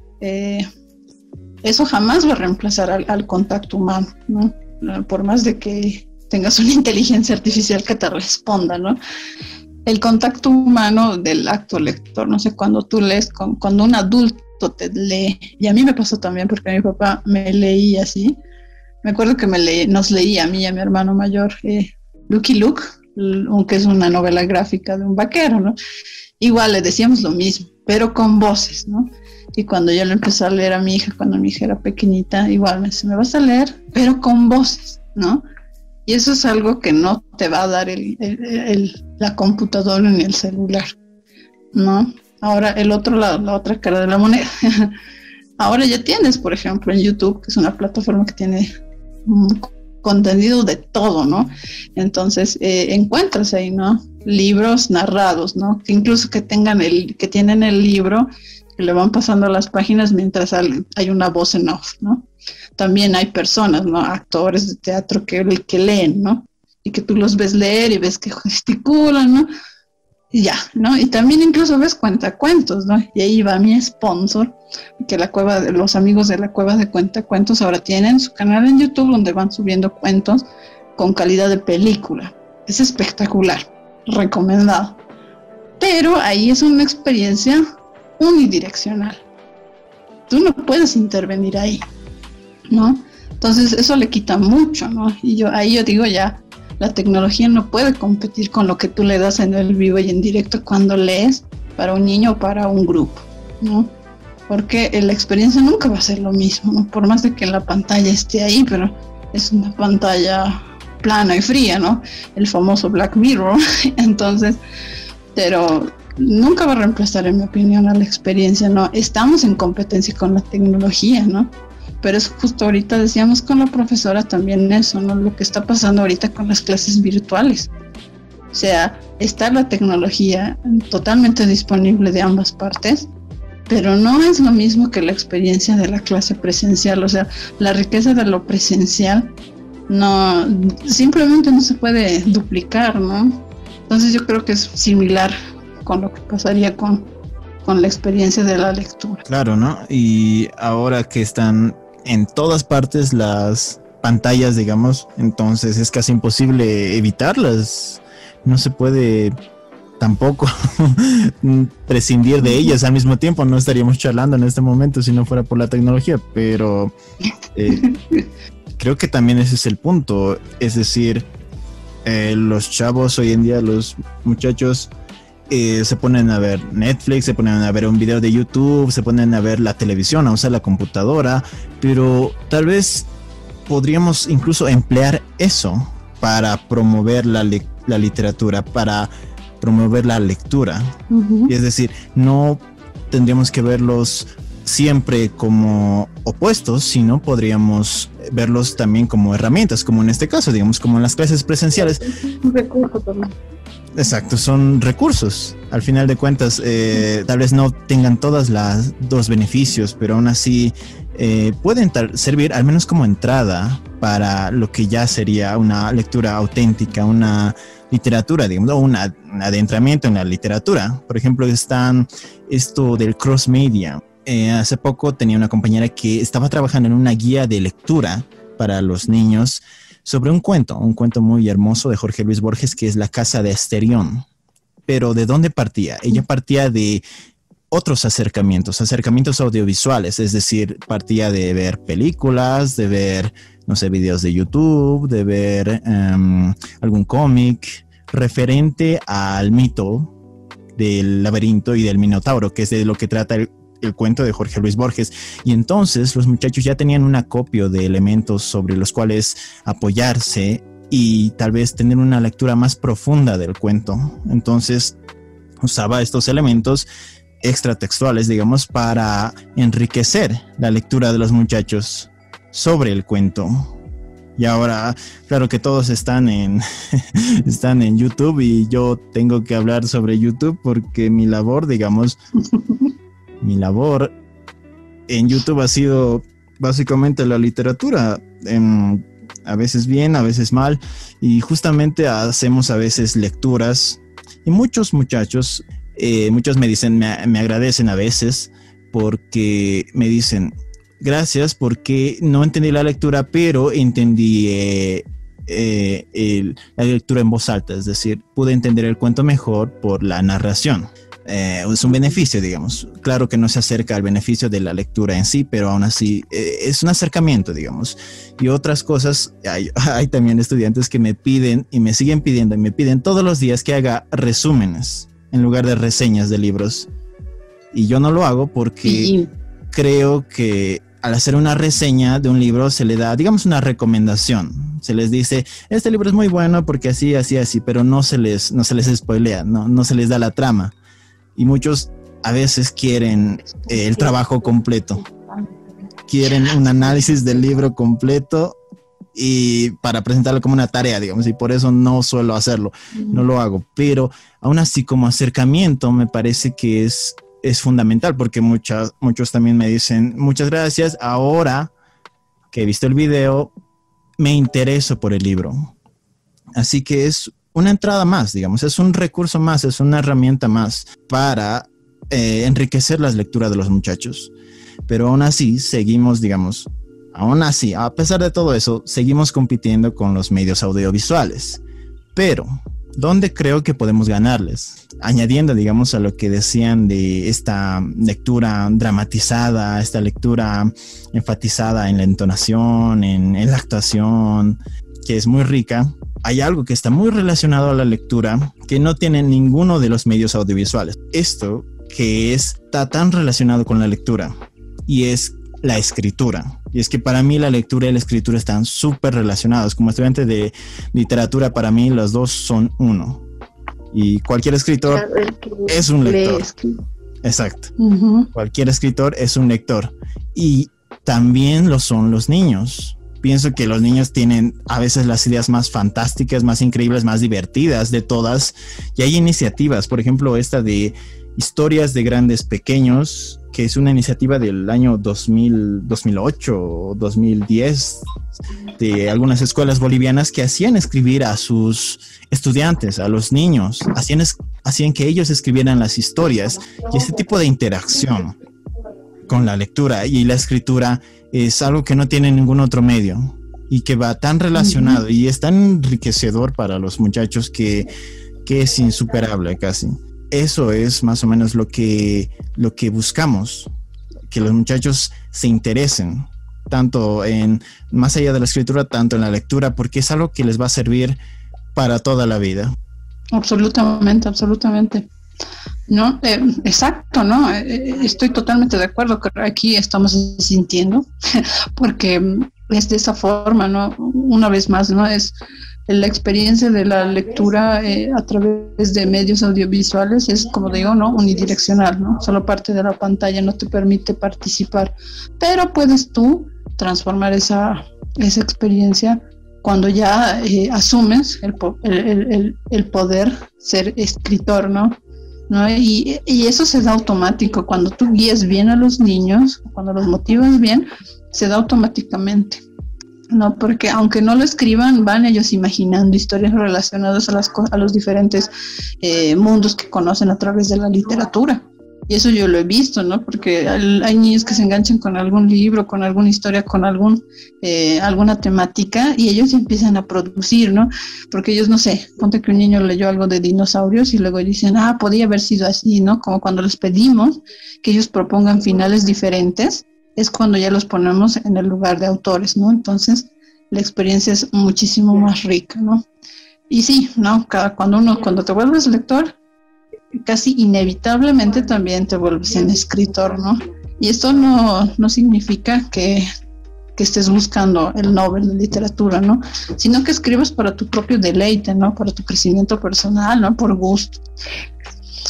S1: eso jamás va a reemplazar al contacto humano, ¿no? Por más de que tengas una inteligencia artificial que te responda, ¿no? El contacto humano del acto lector, no sé, cuando tú lees, cuando un adulto te lee, y a mí me pasó también porque mi papá me leía así. Me acuerdo que nos leía a mí y a mi hermano mayor Lucky Luke, que es una novela gráfica de un vaquero, ¿no? Igual le decíamos lo mismo, pero con voces, ¿no? Y cuando yo le empecé a leer a mi hija, cuando mi hija era pequeñita, igual me decía, me vas a leer, pero con voces, ¿no? Y eso es algo que no te va a dar la computadora ni el celular, ¿no? Ahora el otro lado, la otra cara de la moneda. Ahora ya tienes, por ejemplo, en YouTube, que es una plataforma que tiene contenido de todo, ¿no? Entonces encuentras ahí, ¿no? Libros narrados, ¿no? Que incluso que tienen el libro, que le van pasando las páginas mientras hay una voz en off, ¿no? También hay personas, ¿no? Actores de teatro que leen, ¿no? Y que tú los ves leer y ves que gesticulan, ¿no? Y ya, ¿no? Y también incluso ves cuentacuentos, ¿no? Y ahí va mi sponsor, que los amigos de la Cueva de Cuentacuentos ahora tienen su canal en YouTube donde van subiendo cuentos con calidad de película. Es espectacular, recomendado. pero ahí es una experiencia unidireccional. Tú no puedes intervenir ahí, ¿no? Entonces eso le quita mucho, ¿no? Y yo digo ya, la tecnología no puede competir con lo que tú le das en el vivo y en directo cuando lees para un niño o para un grupo, ¿no? Porque la experiencia nunca va a ser lo mismo, ¿no? Por más de que la pantalla esté ahí, pero es una pantalla plana y fría, ¿no? El famoso Black Mirror. Entonces, pero nunca va a reemplazar, en mi opinión, a la experiencia, ¿no? Estamos en competencia con la tecnología, ¿no? Pero es justo ahorita decíamos con la profesora también eso, ¿no? Lo que está pasando ahorita con las clases virtuales. O sea, está la tecnología totalmente disponible de ambas partes, pero no es lo mismo que la experiencia de la clase presencial. O sea, la riqueza de lo presencial no, simplemente no se puede duplicar, ¿no? Entonces yo creo que es similar con lo que pasaría con la experiencia de la lectura.
S2: Claro, ¿no? Y ahora que están en todas partes las pantallas, digamos, entonces es casi imposible evitarlas. No se puede tampoco prescindir de ellas al mismo tiempo. No estaríamos charlando en este momento si no fuera por la tecnología, pero creo que también ese es el punto. Es decir, los chavos hoy en día, los muchachos, se ponen a ver Netflix, se ponen a ver un video de YouTube, se ponen a ver la televisión, a usar la computadora, pero tal vez podríamos incluso emplear eso para promover la literatura, para promover la lectura. Y es decir, no tendríamos que verlos siempre como opuestos, sino podríamos verlos también como herramientas, como en este caso, digamos, como en las clases presenciales.
S3: Un recurso también.
S2: Exacto, son recursos. Al final de cuentas, tal vez no tengan todos los beneficios, pero aún así pueden servir al menos como entrada para lo que ya sería una lectura auténtica, una literatura, digamos, o un adentramiento en la literatura. Por ejemplo, están esto del cross media. Hace poco tenía una compañera que estaba trabajando en una guía de lectura para los niños sobre un cuento muy hermoso de Jorge Luis Borges, que es La Casa de Asterión. Pero ¿de dónde partía? Ella partía de otros acercamientos audiovisuales, es decir, partía de ver películas, de ver, no sé, videos de YouTube, de ver algún cómic referente al mito del laberinto y del Minotauro, que es de lo que trata el cuento de Jorge Luis Borges. Y entonces los muchachos ya tenían un acopio de elementos sobre los cuales apoyarse y tal vez tener una lectura más profunda del cuento. Entonces usaba estos elementos extratextuales, digamos, para enriquecer la lectura de los muchachos sobre el cuento. Y ahora, claro que todos están en YouTube, y yo tengo que hablar sobre YouTube porque mi labor en YouTube ha sido básicamente la literatura, a veces bien, a veces mal, y justamente hacemos a veces lecturas, y muchos muchachos, muchos me dicen, me agradecen a veces, porque me dicen, gracias, porque no entendí la lectura, pero entendí la lectura en voz alta, es decir, pude entender el cuento mejor por la narración. Es un beneficio, digamos. Claro que no se acerca al beneficio de la lectura en sí, pero aún así es un acercamiento, digamos. Y otras cosas, hay también estudiantes que me piden y me siguen pidiendo y me piden todos los días que haga resúmenes en lugar de reseñas de libros. Y yo no lo hago porque creo que al hacer una reseña de un libro se le da, digamos, una recomendación. Se les dice, este libro es muy bueno porque así, así, así, pero no se les spoilea, no se les da la trama. Y muchos a veces quieren el trabajo completo. Quieren un análisis del libro completo y para presentarlo como una tarea, digamos, y por eso no suelo hacerlo, no lo hago. Pero aún así, como acercamiento, me parece que es fundamental, porque muchos también me dicen, muchas gracias, ahora que he visto el video, me intereso por el libro. Así que es una entrada más, digamos, es un recurso más, es una herramienta más para enriquecer las lecturas de los muchachos. Pero aún así seguimos, digamos, a pesar de todo eso, seguimos compitiendo con los medios audiovisuales. Pero, ¿dónde creo que podemos ganarles? añadiendo, digamos, a lo que decían de esta lectura dramatizada, esta lectura enfatizada en la entonación, en la actuación, que es muy rica, hay algo que está muy relacionado a la lectura que no tiene ninguno de los medios audiovisuales. Esto que está tan relacionado con la lectura y es la escritura. Y es que para mí la lectura y la escritura están súper relacionados. Como estudiante de literatura, para mí los dos son uno. Y cualquier escritor es un lector. Exacto. Uh-huh. Cualquier escritor es un lector. Y también lo son los niños. Pienso que los niños tienen a veces las ideas más fantásticas, más increíbles, más divertidas de todas. Y hay iniciativas, por ejemplo, esta de Historias de Grandes Pequeños, que es una iniciativa del año 2008 o 2010 de algunas escuelas bolivianas que hacían escribir a sus estudiantes, a los niños, hacían que ellos escribieran las historias, y este tipo de interacción con la lectura y la escritura es algo que no tiene ningún otro medio y que va tan relacionado y es tan enriquecedor para los muchachos que es insuperable casi. Eso es más o menos lo que buscamos, que los muchachos se interesen tanto más allá de la escritura, tanto en la lectura, porque es algo que les va a servir para toda la vida.
S1: Absolutamente. No, exacto, ¿no? Estoy totalmente de acuerdo que aquí estamos sintiendo, porque es de esa forma, ¿no? Una vez más, ¿no? Es la experiencia de la lectura a través de medios audiovisuales, es, como digo, ¿no? Unidireccional, ¿no? Solo parte de la pantalla no te permite participar, pero puedes tú transformar esa experiencia cuando ya asumes el poder ser escritor, ¿no? Y eso se da automático. Cuando tú guías bien a los niños, cuando los motivas bien, se da automáticamente, ¿no? Porque aunque no lo escriban, van ellos imaginando historias relacionadas a los diferentes mundos que conocen a través de la literatura. Y eso yo lo he visto, ¿no? Porque hay niños que se enganchan con algún libro, con alguna historia, con alguna temática, y ellos empiezan a producir, ¿no? Porque ellos, no sé, ponte que un niño leyó algo de dinosaurios y luego dicen, podía haber sido así, ¿no? Como cuando les pedimos que ellos propongan finales diferentes, es cuando ya los ponemos en el lugar de autores, ¿no? Entonces, la experiencia es muchísimo más rica, ¿no? Y sí, ¿no? Cuando te vuelves lector, casi inevitablemente también te vuelves un escritor, ¿no? Y esto no significa que estés buscando el Nobel de literatura, ¿no? Sino que escribes para tu propio deleite, ¿no? Para tu crecimiento personal, ¿no? Por gusto.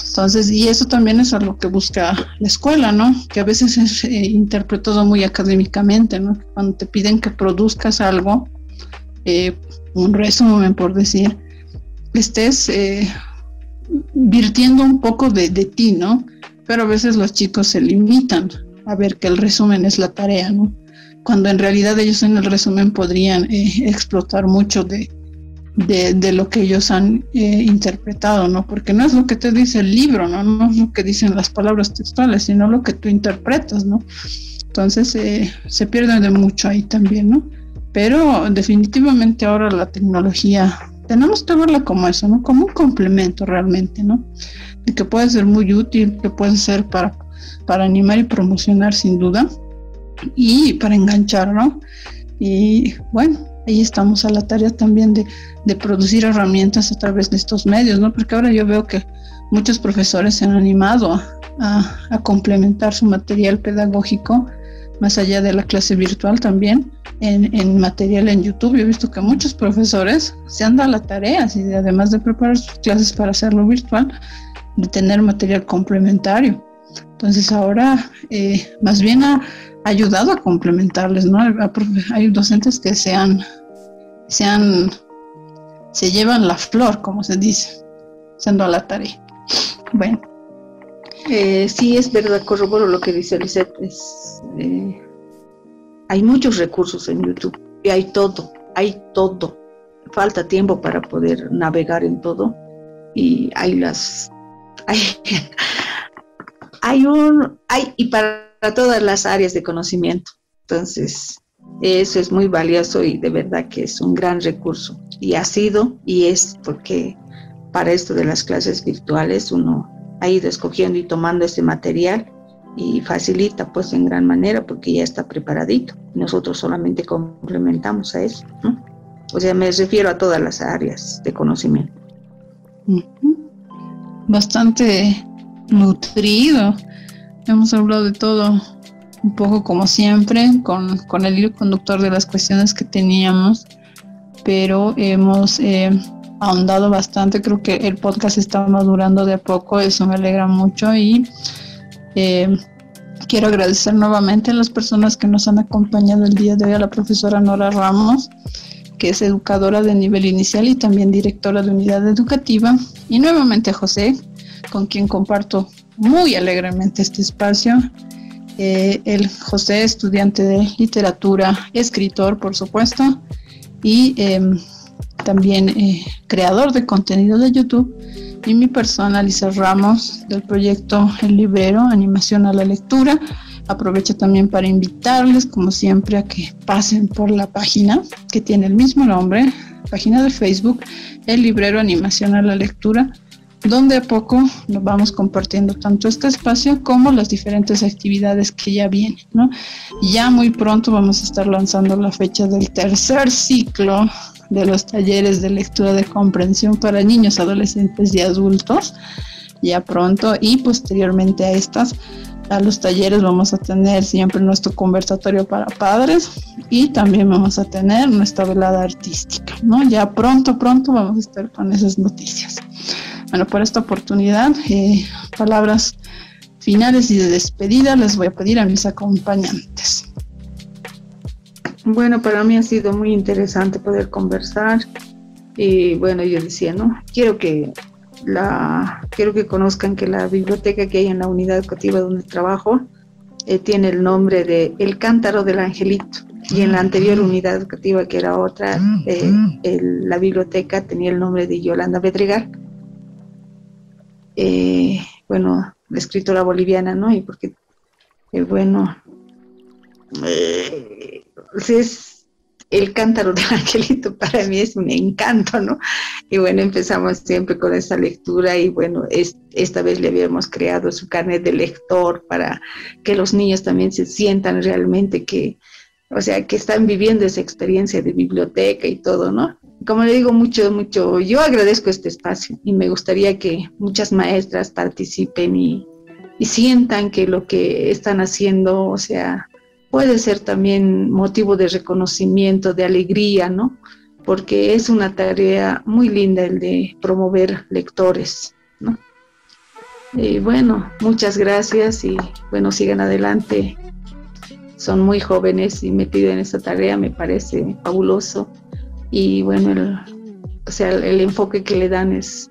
S1: Entonces, y eso también es algo que busca la escuela, ¿no? Que a veces es interpretado muy académicamente, ¿no? Cuando te piden que produzcas algo, un resumen, por decir, estés virtiendo un poco de ti, ¿no? Pero a veces los chicos se limitan a ver que el resumen es la tarea, ¿no? Cuando en realidad ellos en el resumen podrían explotar mucho de lo que ellos han interpretado, ¿no? Porque no es lo que te dice el libro, ¿no? No es lo que dicen las palabras textuales, sino lo que tú interpretas, ¿no? Entonces se pierde de mucho ahí también, ¿no? Pero definitivamente ahora la tecnología tenemos que verla como eso, ¿no? Como un complemento realmente, ¿no? Y que puede ser muy útil, que puede ser para animar y promocionar sin duda, y para enganchar, ¿no? Y bueno, ahí estamos a la tarea también de producir herramientas a través de estos medios, ¿no? Porque ahora yo veo que muchos profesores se han animado a complementar su material pedagógico más allá de la clase virtual también en material en YouTube. Yo he visto que muchos profesores se han dado la tarea, así de, además de preparar sus clases para hacerlo virtual, de tener material complementario. Entonces ahora más bien ha ayudado a complementarles, ¿no? Hay docentes que se llevan la flor, como se dice, haciendo la tarea. Bueno.
S3: Sí, es verdad, corroboro lo que dice Lisette. Hay muchos recursos en YouTube y hay todo. Falta tiempo para poder navegar en todo, y hay y para todas las áreas de conocimiento. Entonces, eso es muy valioso y de verdad que es un gran recurso, y ha sido y es porque para esto de las clases virtuales uno ha ido escogiendo y tomando ese material y facilita pues en gran manera porque ya está preparadito. Nosotros solamente complementamos a eso, ¿no? O sea, me refiero a todas las áreas de conocimiento.
S1: Bastante nutrido. Hemos hablado de todo un poco como siempre, con el hilo conductor de las cuestiones que teníamos, pero hemos ahondado bastante. Creo que el podcast está madurando de a poco, eso me alegra mucho y quiero agradecer nuevamente a las personas que nos han acompañado el día de hoy, a la profesora Nora Ramos, que es educadora de nivel inicial y también directora de unidad educativa, y nuevamente a José, con quien comparto muy alegremente este espacio. El José, estudiante de literatura, escritor, por supuesto, y también creador de contenido de YouTube, y mi persona, Lisa Ramos, del proyecto El Librero, Animación a la Lectura. Aprovecho también para invitarles, como siempre, a que pasen por la página que tiene el mismo nombre, página de Facebook, El Librero, Animación a la Lectura, donde a poco nos vamos compartiendo tanto este espacio como las diferentes actividades que ya vienen, ¿no? Ya muy pronto vamos a estar lanzando la fecha del tercer ciclo de los talleres de lectura de comprensión para niños, adolescentes y adultos, ya pronto, y posteriormente a los talleres vamos a tener siempre nuestro conversatorio para padres y también vamos a tener nuestra velada artística, ¿no? Ya pronto vamos a estar con esas noticias. Bueno, por esta oportunidad, palabras finales y de despedida les voy a pedir a mis acompañantes.
S3: Bueno, para mí ha sido muy interesante poder conversar y bueno, yo decía, ¿no? Quiero que conozcan que la biblioteca que hay en la unidad educativa donde trabajo tiene el nombre de El Cántaro del Angelito, y en la anterior unidad educativa, que era otra, la biblioteca tenía el nombre de Yolanda Bedregar, bueno, la escritora boliviana, ¿no? Y porque, es El Cántaro del Angelito, para mí es un encanto, ¿no? Y bueno, empezamos siempre con esa lectura y bueno, esta vez le habíamos creado su carnet de lector para que los niños también se sientan realmente que están viviendo esa experiencia de biblioteca y todo, ¿no? Como le digo mucho, yo agradezco este espacio y me gustaría que muchas maestras participen y sientan que lo que están haciendo, o sea, puede ser también motivo de reconocimiento, de alegría, ¿no? Porque es una tarea muy linda el de promover lectores, ¿no? Y bueno, muchas gracias y bueno, sigan adelante. Son muy jóvenes y metidos en esta tarea, me parece fabuloso. Y bueno, el enfoque que le dan es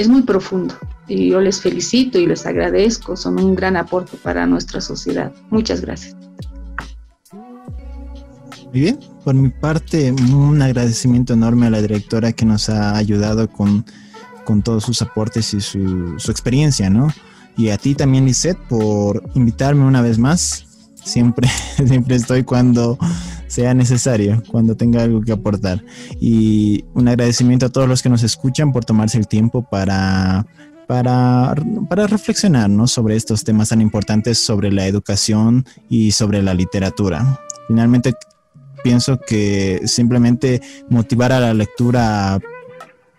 S3: muy profundo. Y yo les felicito y les agradezco, son un gran aporte para nuestra sociedad. Muchas gracias.
S2: Muy bien, por mi parte, un agradecimiento enorme a la directora que nos ha ayudado con todos sus aportes y su experiencia, ¿no? Y a ti también, Lisette, por invitarme una vez más. Siempre estoy cuando sea necesario, cuando tenga algo que aportar. Y un agradecimiento a todos los que nos escuchan por tomarse el tiempo para reflexionar, ¿no? Sobre estos temas tan importantes, sobre la educación y sobre la literatura. Finalmente, pienso que simplemente motivar a la lectura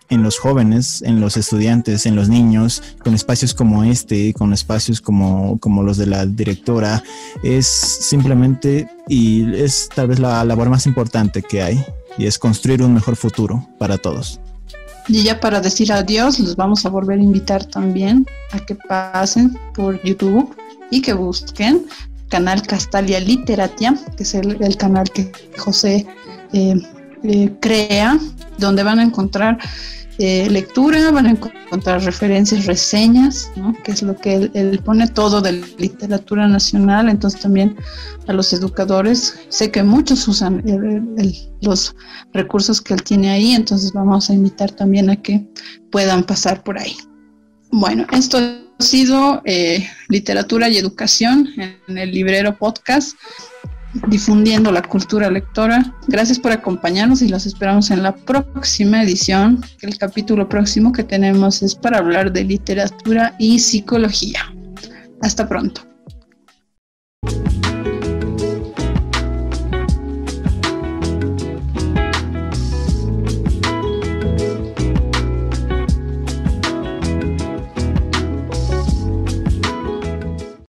S2: en los jóvenes, en los estudiantes, en los niños, con espacios como este, con espacios como los de la directora, es simplemente, y es tal vez la labor más importante que hay, y es construir un mejor futuro para todos.
S1: Y ya para decir adiós, los vamos a volver a invitar también a que pasen por YouTube y que busquen canal Castalia Literatia, que es el canal que José crea, donde van a encontrar lectura, van a encontrar referencias, reseñas, ¿no? Que es lo que él pone todo de literatura nacional. Entonces también a los educadores, sé que muchos usan los recursos que él tiene ahí, entonces vamos a invitar también a que puedan pasar por ahí. Bueno, esto ha sido literatura y educación en el Librero Podcast. difundiendo la cultura lectora. Gracias por acompañarnos y los esperamos en la próxima edición. El capítulo próximo que tenemos es para hablar de literatura y psicología. Hasta pronto.